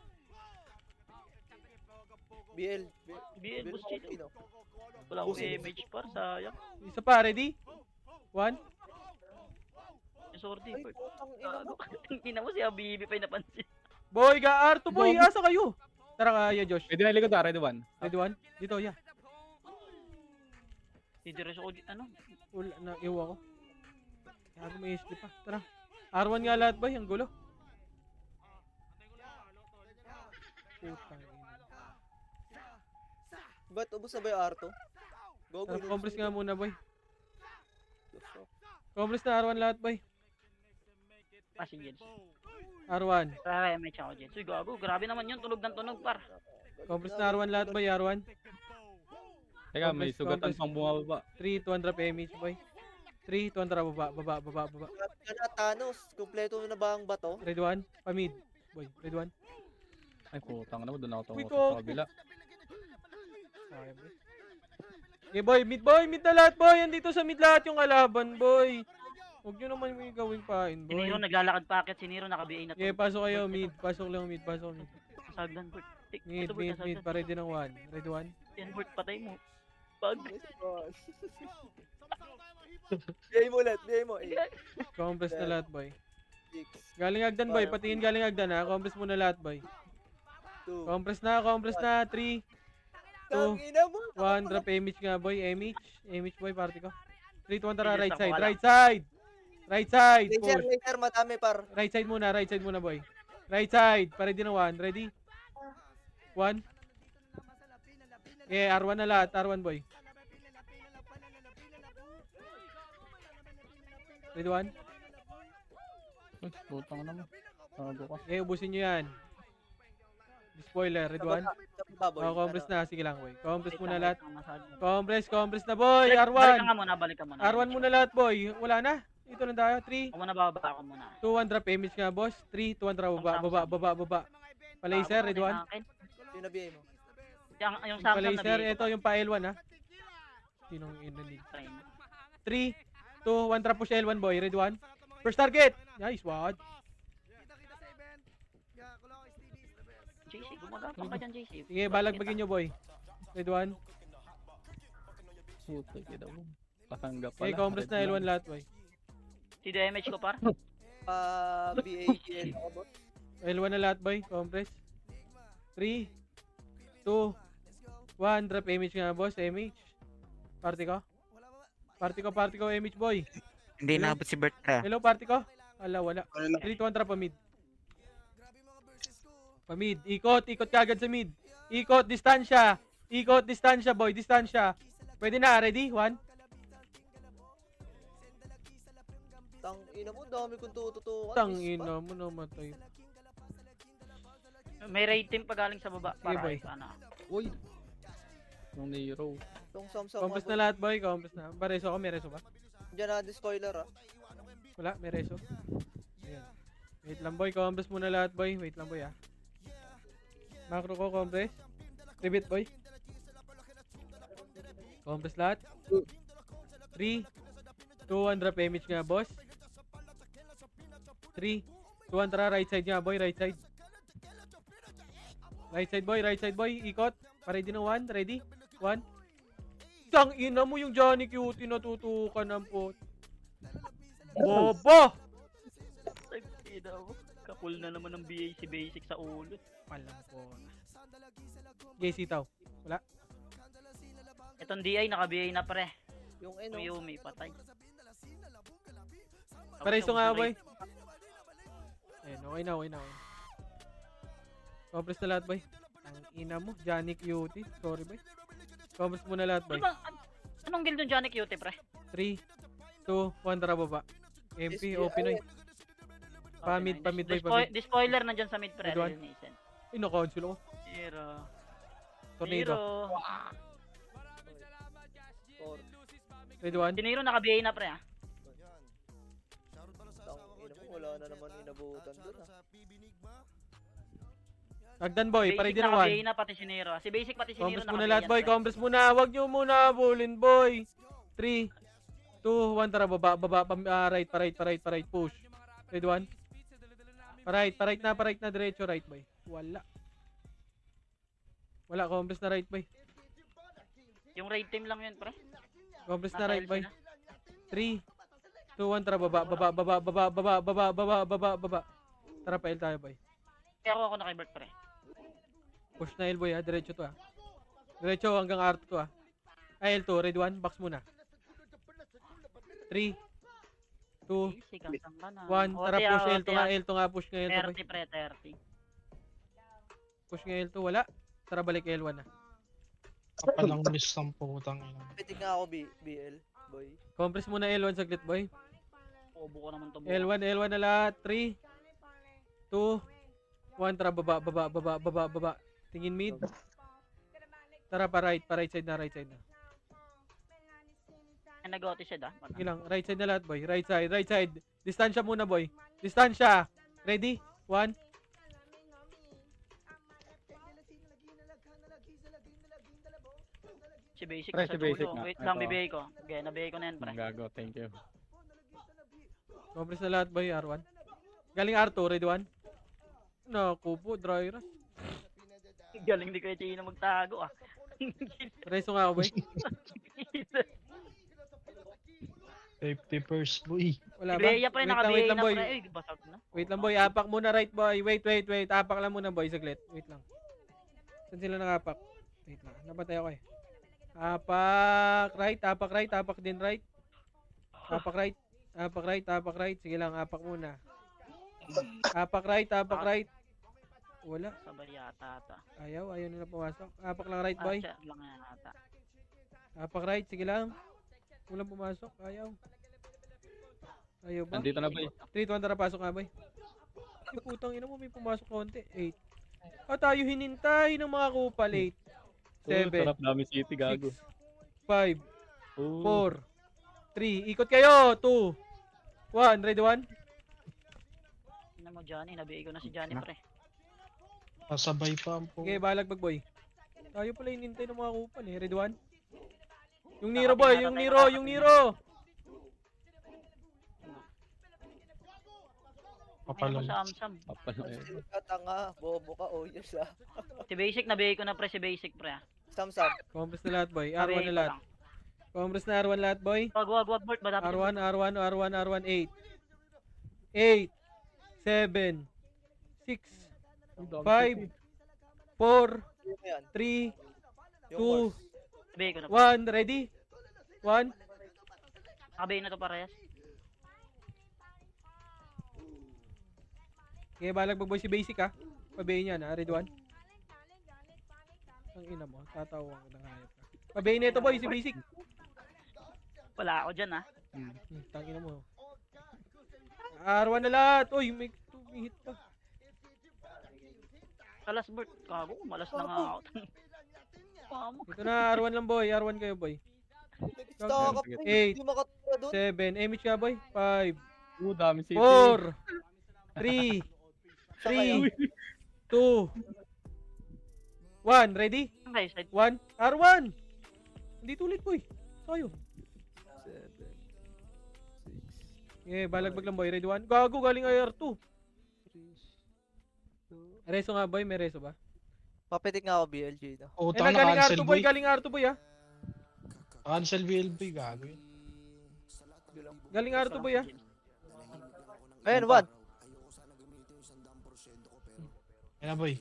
BL. BL, boss Chito. Wala akong image, par. Sayang. Isa pa, ready? 1. Yung sorti, Ay, par. putang ina mo. Ang ina mo, si Habibi pa yung napansin. Boy, Arto, boy. Gago. Asa kayo? Tara ka, Josh. Pwede na likod ah, ready 1. Ready, 1. Dito, yeah. Didiretso ko, ano? Wala na, iwa ko. Kaya may SD pa. Tara. R1 nga lahat ba? Ang gulo. Putang ina. Ba't ubos na ba yung Arto? Go, Tara, compress nga muna, boy. Compress na R1 lahat, boy. Ah, si Jens. R1. Tara, MH ako, Jens. Uy, gago. Grabe naman yun. Tunog ng tunog, par. Compress na R1 lahat, boy. R1. Teka, may Compress, sugatan compress. pang bumababa. 3, 200 PMH, boy. 3, 200 baba. Grabe ka na, Thanos. Kumpleto na ba ang bato? Ready 1. Pamid. Boy, ready 1. Ay, putang na mo, doon ako Uy, tumoto gago. sa kabila. Sayang, boy. Okay, boy. Mid na lahat, boy. Andito sa mid lahat yung kalaban, boy. Huwag nyo naman may gawing pain, Si Nero boy. naglalakad pa akit. Si Nero naka-BA na to. Okay, pasok kayo, mid. Pasok lang, mid. Pasok, mid. Sagdan, Bert. Mid, mid. Pare din ng 1. Ready 1. Yan, Bert, patay mo. Pag. Biyay mo ulit, biyay mo. Compress na lahat, boy. 6, Galing Agdan, boy. Patingin galing Agdan, ha. Compress muna lahat, boy. 2, Compress na. 3, Tang ina mo. 1. Drop image nga, boy. Image, boy. Party ko. 3, 2, 1, tara. Right Bilis side. ako, Right side. Right side. Laser, Push. laser, madami par. Right side muna, boy. Right side. Pare din ng 1. Ready? 1. Okay, R1 na lahat. R1, boy. Ready 1? Ay, putang na mo. Gago ka. Okay, ubusin nyo yan. Spoiler. Ready 1? Oh, compress na. Sige lang, boy. Compress muna lahat. Compress na, boy. Balik R1. ka nga muna, balik ka muna. R1 muna lahat, boy. Wala na. Ito na tayo. 3, Ako muna, bababa ako muna. 2, 1. Drop image nga, boss. 3, 2, 1. Drop. Baba. Pa-laser. Ready 1? Sino na biyay mo? Yung Samsung na Pa-laser. BA. Ito yung pa-L1, ha. Sinong inanig? 3, 2, 1. Drop push L1, boy. Ready 1? First target. Nice, wad. JC, gumagapang ka dyan, JC. Sige, balagbagin nyo, boy. Ready 1? Puta, kita mo. Patanggap pala. Okay, compress na Red L1 lang. lahat, boy. Si DMH ko, par. BAGL ako boss. L1 na lahat, boy. Compress. 3, 2, 1. Drop image nga, boss. Image. Party ko, image, boy. Hindi Hello? naabot si Bert na. Hello, party ko. Wala. 3, 2, 1. Drop pamid. Pamid. Ikot kagad sa mid. Ikot, distansya, boy. Distansya. Pwede na, ready? 1. Tang ina mo, dami kong tututukan. Tangina mo, namatay. May raid team pa galing sa baba. Sige, boy. Sana. Uy. Yung Nero. Tong Samsung. Compress na lahat, boy. Compress na. Reso ako, may reso ba? Diyan na, spoiler ah. Wala, may reso. Ayan. Wait lang, boy. Compress muna lahat, boy. Wait lang, boy, ah. Macro ko, compress. Ribit, boy. Compress lahat. 3, 2, 1. Drop image nga, boss. 3, 2, 1. Tara, right side nga, boy. Right side. Right side, boy. Ikot. Ready na 1. Ready? 1. Tang ina mo yung Johnny Cutie natutukan ng pot. Bobo! Kapul na naman ng BA si Basic sa ulo. Palang po. JC tao. Wala. Itong DI naka-BA na, pre. Yung ano. Yung Yumi, patay. Pareso nga, boy. Ayan, okay na. Compress na lahat, boy. Ang ina mo, Johnny Cutie. Sorry, boy. Compress muna lahat, boy. Ano ba? Anong guild yung Johnny Cutie, pre? 3, 2, 1, tara baba. MP, SBI. Pinoy. Pamid, boy, pamid. Di spoiler nandyan sa mid, pre. Red one. Real Nation. Ino-cancel ako. Zero. Tornado. Or, Ready one? Si Nero naka-BA na pre ah. ina mo, wala na naman inabutan dun ah. Hagdan boy, Basic pa-ready na naka-BA one. na pati si Nero. Si Basic pati si Nero Compress naka-BA muna lahat yan, boy, pre. compress muna. Huwag nyo muna habulin boy. 3, 2, 1, tara baba, right, pa right, push. Ready one? Pa right na, diretso, right boy. Wala, compress na right boy. Yung raid team lang yun pre. Compress na Nasa right LC boy. na. 3, 2, 1, tara baba. Tara pa L tayo boy. Kaya ako naka-Bert pre. Push na L boy ha, diretso to ha. Diretso hanggang R2 to ha. Ay L2, ready one, box muna. 3, 2, Basic ang sangka na. 1, tara Ote, push ote, L2 nga, L2 nga, push nga L2 boy. 30 pre, 30. Push nga L2, wala. Tara balik L1 na. Kapalang miss ng putang ina. Pitik nga ako BL, boy. Compress muna L1 saglit boy. Obo ko naman to. L1 na lahat. 3, 2, 1, tara baba. Tingin mid. Tara pa right side na. Ay, nag-OT siya da. Sige lang, right side na lahat boy. Right side. Distansya muna boy. Distansya. Ready? 1. Si Basic Pre, sa si Basic dulo. nga. Wait lang, Ito. bibigay ko. Okay, nabigay ko na yan pre. Gago, thank you. Compress na lahat boy, R1. Galing R2, ready 1. Naku po, dry rush. Galing ni Kuya Chino magtago ah. Reso nga ako boy. Safety first, boy. Wala Si ba? Bea pre, Wait naka-BA lang na boy. pre. Ay, basag na. Wait lang boy, apak muna right boy. Wait. Apak lang muna boy, saglit. Wait lang. Saan sila nakapak? Wait lang. Napatay ako eh. Apak din right. Apak right. Sige lang, apak muna. Apak right. Wala. Sabay yata ata. Ayaw nila pumasok. Apak lang right boy. Siya lang yata. Apak right, sige lang. Walang pumasok, ayaw. Ayaw ba? Nandito na boy. 3, 2, 1, tara pasok nga boy. Ay putang ina mo, may pumasok konti. 8. Tayo hinintay ng mga kupal. 8, 7, Sarap dami city, gago. 5, Oh. 4, 3. Ikot kayo. 2, 1. Ready 1? Ano mo Johnny, nabigay ko na si Johnny pre. Kasabay pa ang po. Sige, balagbag boy. Tayo pala hinintay ng mga kupal eh. Ready 1? Yung Nero boy, yung Nero. Ano mo Kapalang. sa Amsam? Kapal na yun. Sino ka tanga, bobo ka, oh yes ah. Si Basic, nabigay ko na pre si Basic pre ah. Samsam. Compress na lahat boy. R1 Nabigay na ko lahat. lang. Compress na R1 lahat boy. Wag, Bert, madami. R1, 8. 8, 7, 6, 5, 4, Ano yan? 3, Yung 2, horse. Nabigay ko na. 1. Ready? 1. Nabigay na to parehas. Okay, balagbag boy si Basic ha. Pabayin niya na. Ready 1. Ang ina mo, tatawang ko ng hayop ka. Pabayin na ito boy si Basic. Wala ako dyan ah. Tangina mo. R1 na lahat. Uy, may hit pa. Kalas Bert, kago, malas na nga ako. Pamo. Ito na, R1 lang boy. R1 kayo boy. Staka ka, Sige, pre. 8, Hindi makatira doon. 7. MH ka boy. 5, Dami city. 4, 3, Saan kayo? 2, 1. Ready? Okay, side. 1. R1. Hindi ulit boy. Tayo. 7, 6. Okay, balagbag lang boy. Ready 1. Gago, galing IR2. Reso nga boy, may reso ba? Papitik nga ako BLG no. Utang na galing cancel, R2 boy. boy, galing R2 boy ha. Cancel BLB, gago yun. Galing R2 boy ha. Ayun, 1. Yan na, boy.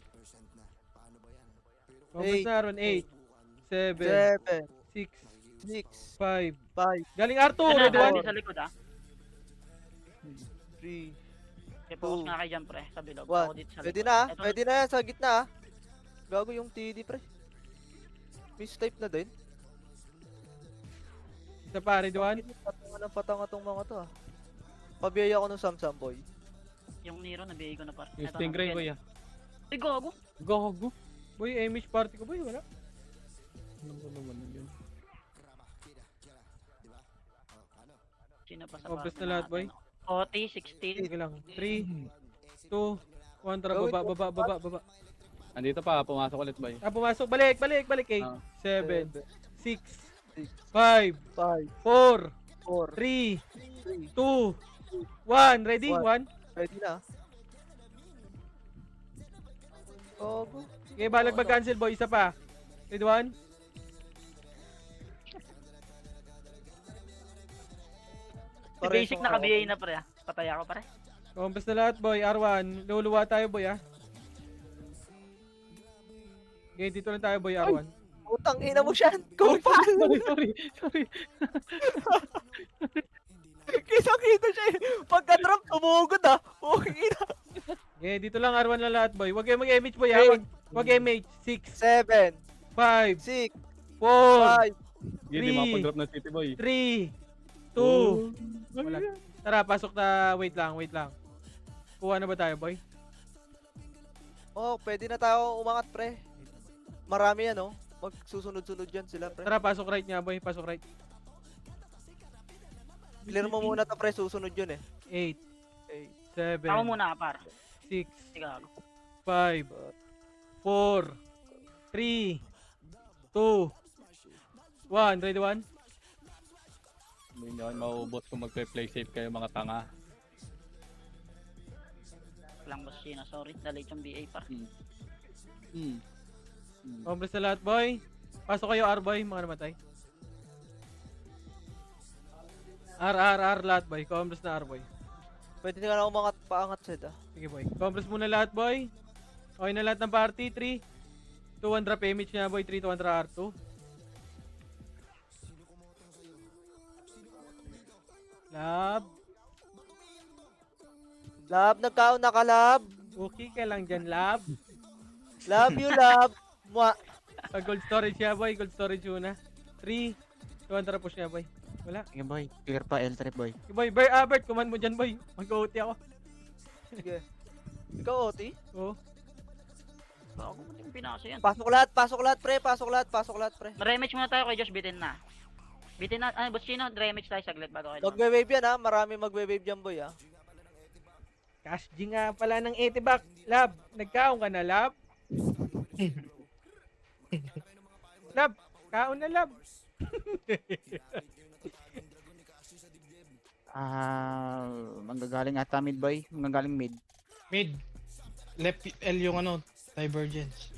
Compress na R1. 8, 7, 7, 6, 6, 5. 5, Galing R2, Ito na, ready 1. Johnny sa likod ah. 3, I-focus nga kay dyan pre, sa bilog. 1. Ako dito sa Pwede likod. na, Ito, pwede na yan sa gitna ah. Gago yung TD pre. Mistype na din. Isa pa, ready 1. Patanga tong mga to ah. Pabiyaya ako ng Samsam boy. Yung Nero, nabigay ko na par. Yung Stingray boy ha. Ay, gago. Gago. Boy, MH party ko boy, wala. Sino pa sa Focus party na lahat, boy. natin? OT, 16. Sige lang. 3, 2, 1, tara, Gawin baba, mo. baba. Andito pa, pumasok ulit boy. Pumasok. Balik. 8, Ah. 7, 6, 5, 5, 4, 4, 3, 3, 2, 1. Ready? One. 1. ready na. Gogo. Okay, balag mag-cancel, boy. Isa pa. Ready, 1. Si basic naka-BA na pre ah. Patay ako pare. Compass na lahat, boy. R1. Luluwa tayo, boy, ah. Okay, dito lang tayo, boy. R1. Utang ina mo siya. Go pa. Sorry. Kita siya eh. Pagka-drop, tumugod ah. Okay ina. Okay, dito lang R1 lang lahat, boy. Huwag kayo mag-MH, boy, ah. Wag MH. 6, 7, 5, 6, 4, 5, Hindi Three. mapag-drop ng City boy. 3, 2, wala. Tara, pasok na. Wait lang. Kuha na ba tayo, boy? Oh, pwede na tayo umangat, pre. Marami yan, oh. Magsusunod-sunod yan sila, pre. Tara, pasok right nga, boy. Pasok right. Clear mo muna to, pre. Susunod yun, eh. 8, 7, Ako muna par. 6, Sige ako. 5, 4, 3, 2, 1. Ready, 1? Hindi nyo maubos kung magpe-play safe kayo mga tanga. Lang boss Chino, sorry. Dalate yung BA par. Compress na lahat, boy. Pasok kayo, R, boy. Mga namatay. R lahat, boy. Compress na R, boy. Pwede ka na umangat, paangat, Sed, ah. Sige, boy. Compress muna lahat, boy. Okay na lahat ng party. 3, 2, 1, drop image na, boy. 3, 2, 1, drop R2. Lab. Lab, nagkaon na ka, Lab. Okay ka lang dyan, lab. Love you, Lab. Mwa. Gold storage siya, boy. Gold storage muna. 3, 2, 1, drop push niya, boy. Wala. Sige boy, clear pa L-trip boy. Okay, boy. Bert, command mo dyan, boy. Mag-OT ako. Sige. Ikaw, Oti. Oo. Bago mo yung pinasa yan. Pasok lahat, pre. Pasok lahat, pre. Remage muna tayo kay Josh, bitin na. Bitin na, boss Chino, remage tayo saglit bago kayo. Magwe-wave yan, ha. Marami magwe-wave dyan, boy, ha. Cash G nga pala ng 80 back. Lab, nagkaon ka na, lab? Lab, kaon na, lab. Manggagaling ata mid boy, manggagaling mid. Mid. Left L yung ano, divergence.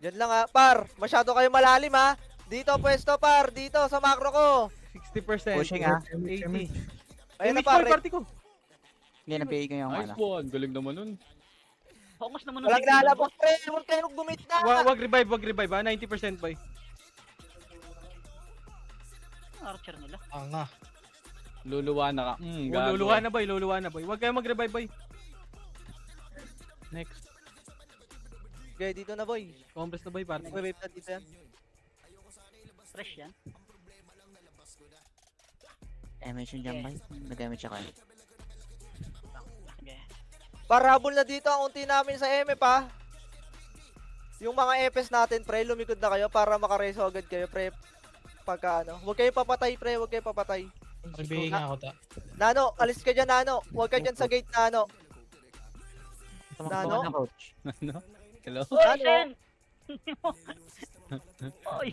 Diyan lang, ha. Par, masyado kayo malalim, ha. Dito, pwesto, par. Dito, sa macro ko. 60%. Pushing, ah. 80. Ayun na, Image par. boy, party ko. Hindi na-PA ko yung Nice ano. one, galing naman nun. Focus naman Walang signal, lalabas, boss. pre. Huwag kayong gumit na. Wag revive, ah. 90% boy. Archer nila. Anga. Luluwa na ka. Gago. Luluwa na, boy. Huwag kayong mag-revive, boy. Next. Okay, dito na, boy. Compress na, boy, party. Magwe-wave na dito yan. Fresh yan. MH yung jump boy. Nag-MH ako. Sige. Parabol na dito ang unti namin sa MF, ha. Yung mga FS natin, pre, lumikod na kayo para makareso agad kayo, pre. Pagka ano. Huwag kayong papatay, pre. Huwag kayong papatay. Sabihin nga ako ta. Nano, alis ka dyan, Nano. Huwag ka dyan sa gate, Nano. Tumakbo Nano? ka na coach. Ano? Hello? Uy, Ano? Sen! Uy!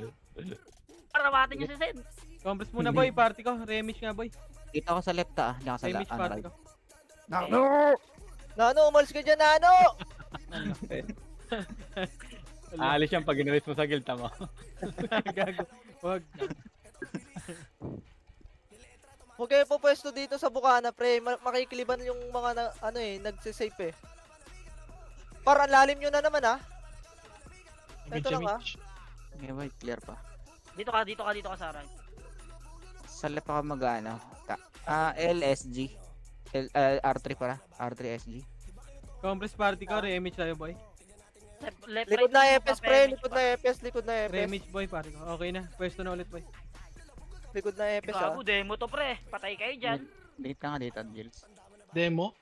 Parawatin niyo si Sen. Compress muna, boy. Party ko. Remix nga, boy. Dito ako sa left ah. Hindi ako sa Remix party right. ko. Nano, umalis ka dyan, Nano. Aalis yan pag inalis mo sa guild mo. Gago. Wag. Huwag kayo po pwesto dito sa Bukana, pre. Makikiliban yung mga nagsisafe, eh. Parang lalim nyo na naman, ha. Ito lang, ha. Okay boy, clear pa. Dito ka sa right. Sa left ako mag-ano. LSG. R3 para. R3 SG. Compress party ko. Remix tayo, boy. Left, Likod right, na FS, pre. Likod na FS. Likod na FS. Remix, boy, party ko. Okay na. Pwesto na ulit, boy. Likod na FS, ha. Gago, demo to pre. Patay kayo dyan. Date ka nga dito, Jills. Demo?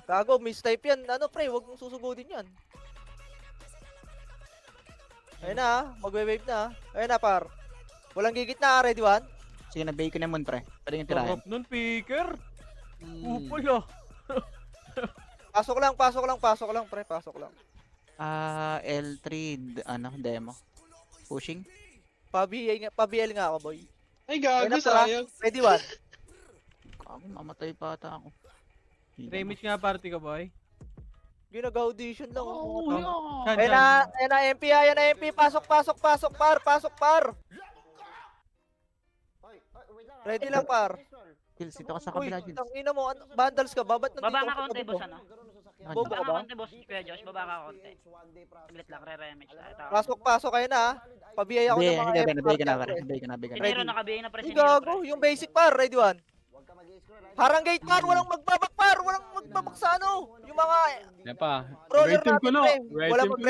Gago, mistype yan. Ano, pre, huwag mong susugudin yan. Ayun na, ha. Magwe-wave na, ha. Ayun na, par. Walang gigit na, ha. Ready, one? Sige na, bacon naman pre. Pwede yung tirahin. Sarap nun, picker. Hmm. Upol ah. Pasok lang, pre. Pasok lang. L3, demo. Pushing. Pa-BL nga ako, boy. Ay, gago, Ayun na, tara. sayang. Ready, one. Ako, mamatay pa ata ako. Remix nga party ka, boy. Ginag-audition lang. Oh, Oh, yeah. Chan, Ayan na, MP, ayan na, MP. Pasok, par. Hoy, wait lang. Ready lang, par. Kills dito ka sa Uy, kabila, Kills. tangina mo, vandals ka ba? Ba't nandito Baba ka ka sa konti, tabi boss, ko? ano? Bobo Baba ka ka ba? konti, boss. Kuya Josh, baba ka konti. Saglit lang, re-remix na. Ito. Pasok, ayun na, ha. Pabiyay ako ng mga Hindi, MP nabigay ka na, party, pre. pre. Nabigay ka na. Sinero, nakabihin na pre. Uy, Sinero, gago, pre. yung basic par, ready, one. Huwag ka mag-scroll. Harang gate par, walang magbabak par, walang magbabak sa ano. Yung mga Yan pa. roller Right team ko natin, no. pre. Right Walang team ko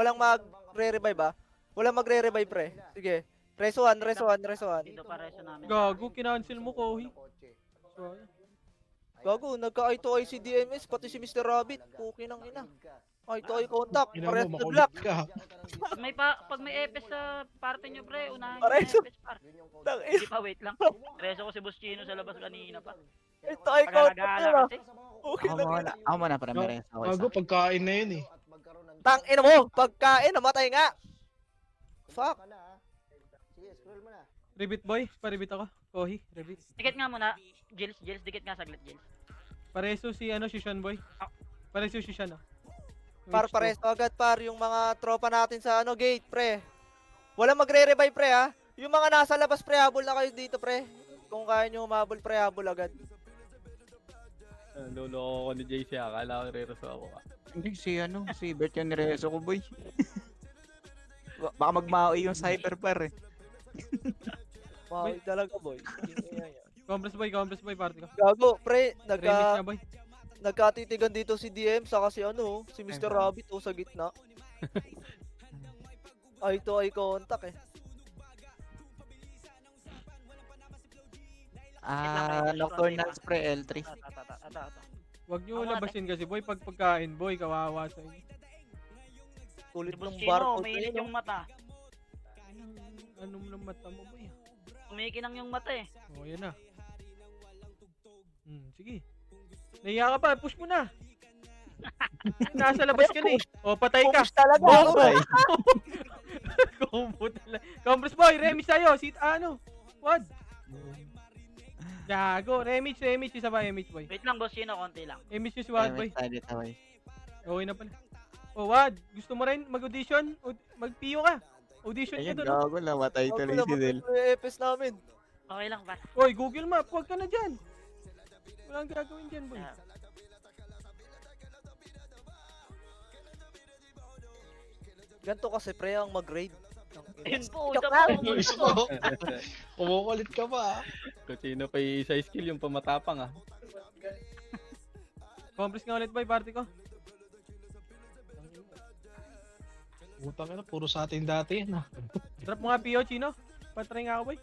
no. magre-revive, ba? Walang magre-revive, pre. Sige. Reso 1. Dito pa reso namin. Gago, kinancel mo, Kohi. Gago, nagka-eye to eye si DMS, pati si Mr. Rabbit. Puki ng ina. Eye to eye contact. Ina Parehas mo, nag-lock. makulit ka. Pag may epes sa party nyo, pre, unahin nyo Aray, yung epes, par. Tang ina. Hindi pa, wait lang. Reso ko si Boss Chino sa labas kanina pa. Eye to eye Pagka contact nag-aala nila. kasi. Puki ng ina. Ako muna, pre. Meron ako Gago, isa. pagkain na yun eh. Tang ina mo, pagkain, namatay nga. Fuck. Sige, scroll mo na. Rebit, boy. Pa-rebit ako. Kohi, rebit. Dikit nga muna. Gills, dikit nga saglit, Gills. Pareso si, Shishan, boy. Pareso si Shishan, ah. Pares agad par yung mga tropa natin sa gate, pre. Walang magre-revive, pre, ha. Yung mga nasa labas, pre, habol na kayo dito, pre. Kung kaya nyo humabol, pre, habol agad. Lolo ko ni JC. Akala ko re-reso ako. Hindi, si Bert yung nireso ko, boy. Baka magmaoi yung cyber par eh. Wow, talaga, boy. Compress, boy, party ko. Gago, pre, Remix na, boy. nagkatitigan dito si DM saka si si Mr. Ay, Rabbit sa gitna. Eye to eye contact eh. Nocturnals pre L3. Ata. Huwag nyo Ako labasin kasi, boy. Pag pagkain, boy, kawawa sa inyo. Kulit Si Boss ng bar Chino, ko mainit yung mata. Anong ng mata mo, boy? Umikinang yung mata eh. Oh, yan na. Sige. Nahiya ka pa, push mo na. Nasa labas ka na eh. Oh, patay ka. Push talaga. Bombay. Combo talaga. Compress, boy, remix tayo. What? Gago, remix. Isa ba, remix, boy? Wait lang, Boss Chino, konti lang. Remix yung si Wad, boy. Dito, boy. Okay na pala. Oh, Wad, gusto mo rin mag-audition? Mag-PO ka. Audition ka Ayun, doon, oh. gago na. Matay tuloy si Del. EPS namin. Okay lang, par. Oy, Google Map, huwag ka na dyan. Walang gagawin dyan, boy. Ganto kasi pre ang mag-raid. Ayun po, Joke ito lang. po. Gusto ko. Kumukulit ka pa. Kung sino pa yung isa skill yung pamatapang ah. Compress nga ulit, boy, party ko. Utang na, puro sa atin dati yan ah. Drop mo nga PO, Chino. Patry nga ako, boy.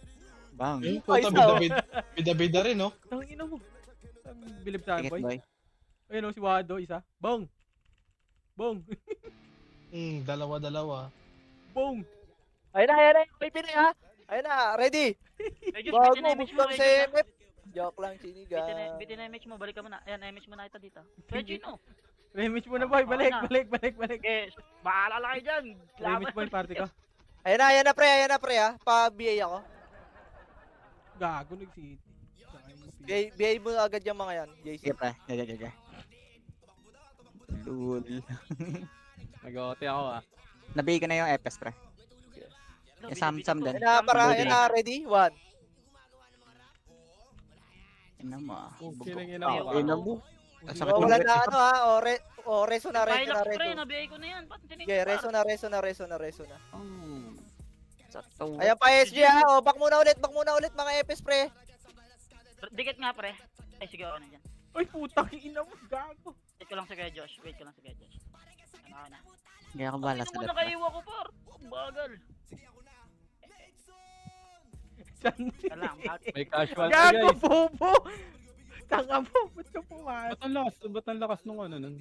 Bang. Ayun, Ay, puta, isa, bida-bida rin oh. Ang ina mo. Bilib sa akin, Ticket, boy. boy. Ayun, si Wado, isa. Bong! Bong! Dalawa-dalawa. Bong! Ayun na. May pinay ha. Ayun na, ready. Medyo Bago, bitin na image mo, buklang sa Reggie, MF. Joke lang, chiniga. bitin na image mo, balik ka muna. Ayan, image mo na ito dito. Kuya Chino. Remix mo na, boy. Balik. Okay, bahala lang kayo dyan. Remix, boy, party ko. Ayun na pre ha. Pa-BA ako. Gago, nag-city. BA mo agad yung mga yan, JC. Sige, pre. Gaga. Lul. Nag-OT ako ah. Nabigay ka na yung FS, pre. Yung Sam din. Ayun na, para, ayun na, ready? 1. Ina mo. Kinang ina mo. Ina mo. Sakit Oh, ng wala bet. na reso na. Pilot pre, nabigay ko na yan. Ba't hindi Okay, reso na. Sa to. Ayan pa SG ha. O, back muna ulit mga FS pre. Dikit nga pre. Ay, sige ako na dyan. Ay, putang ina mo. Gago. Wait ko lang sa kaya Josh. Ano ako na. Hindi ako bala Ano sa mo left. nakaiwa ko par? Ang bagal. Alam, May casual ka Gago, guys. bobo! Tanga mo, ba't ka pumayat? Ba't ang lakas nung ano nun?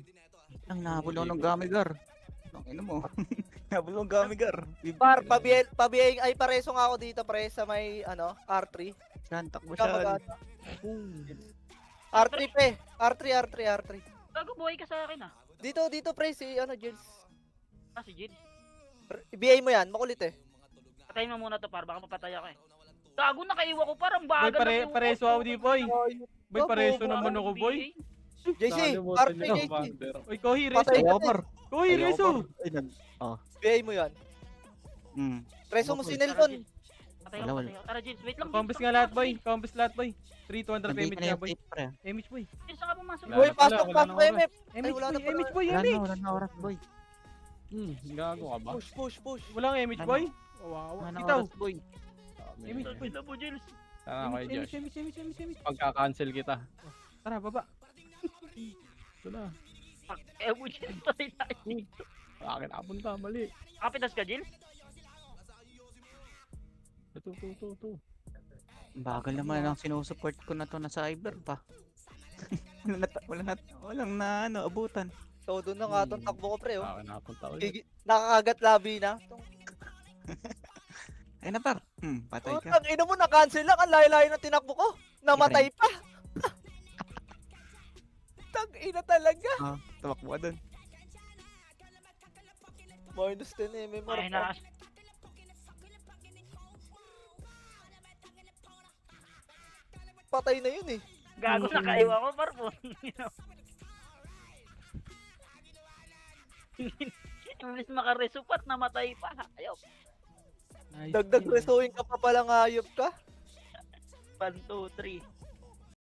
Ang nabulo ng gamigar. Ang ina mo. Habol mong gamigar. Par, pabiyaing ay pareso nga ako dito pre sa may R3. Yan, takbo Ikaw siya. mag R3 pre. R3. Gago, buhay ka sa akin ah. Dito pre si Jill. Ah, si Jid. BA mo yan, makulit eh. Patayin mo muna to par, baka mapatay ako eh. Gago, nakaiwa ko parang Boy, bagal na pareso ako di, boy. Boy, pareso Bobo, naman ako, boy. JC, Nakalimutan R3 niyo, JC. Commander. Uy, Kohi, Patay reso. ka. Par. Kohi, reso. Ay, BA mo yan. Reso mo si Nelson. Patay Wala, ako, wala. patay ako. Tara, Jid, wait lang. Compass nga lahat, boy. Compass lahat, boy. 3,200 payment nga, boy. pre. Image, boy. Jid, saan ka pumasok? Wala Boy, na pala, pasok wala na oras. MF. Image, wala na boy. pala. Image, boy. Wala Image. na, wala na oras, boy. Gago ka ba? Push. Walang image, Ano? boy. Wow. Wala na Itaw. oras, boy. Image, boy. Sila po, Jils. Tara kayo, Josh. Image. Pagka-cancel kita. Tara, baba. Ito na. Fuck, eh, po, Jils. Patay tayo dito. Akin napunta, mali. Kapitas ka, Jils? Ito. Bagal naman ang sinusupport ko na to na cyber pa. Walang na abutan. So doon na nga tong takbo ko pre oh. Akin napunta ulit. Nakakagat labi na. Ay na par. Patay ka. Ang ina mo na-cancel lang, ang layo-layo ng tinakbo ko. Namatay pa. Tang ina talaga. Tumakbo ka dun. Minus 10 MMR. Ay, nakas. Patay na yun eh. Gago, nakaiwa ko, par po. Imbis makaresupat, namatay pa. Ayaw. Nice. Dagdag resuing ka pa palang hayop ka. 1, 2, 3.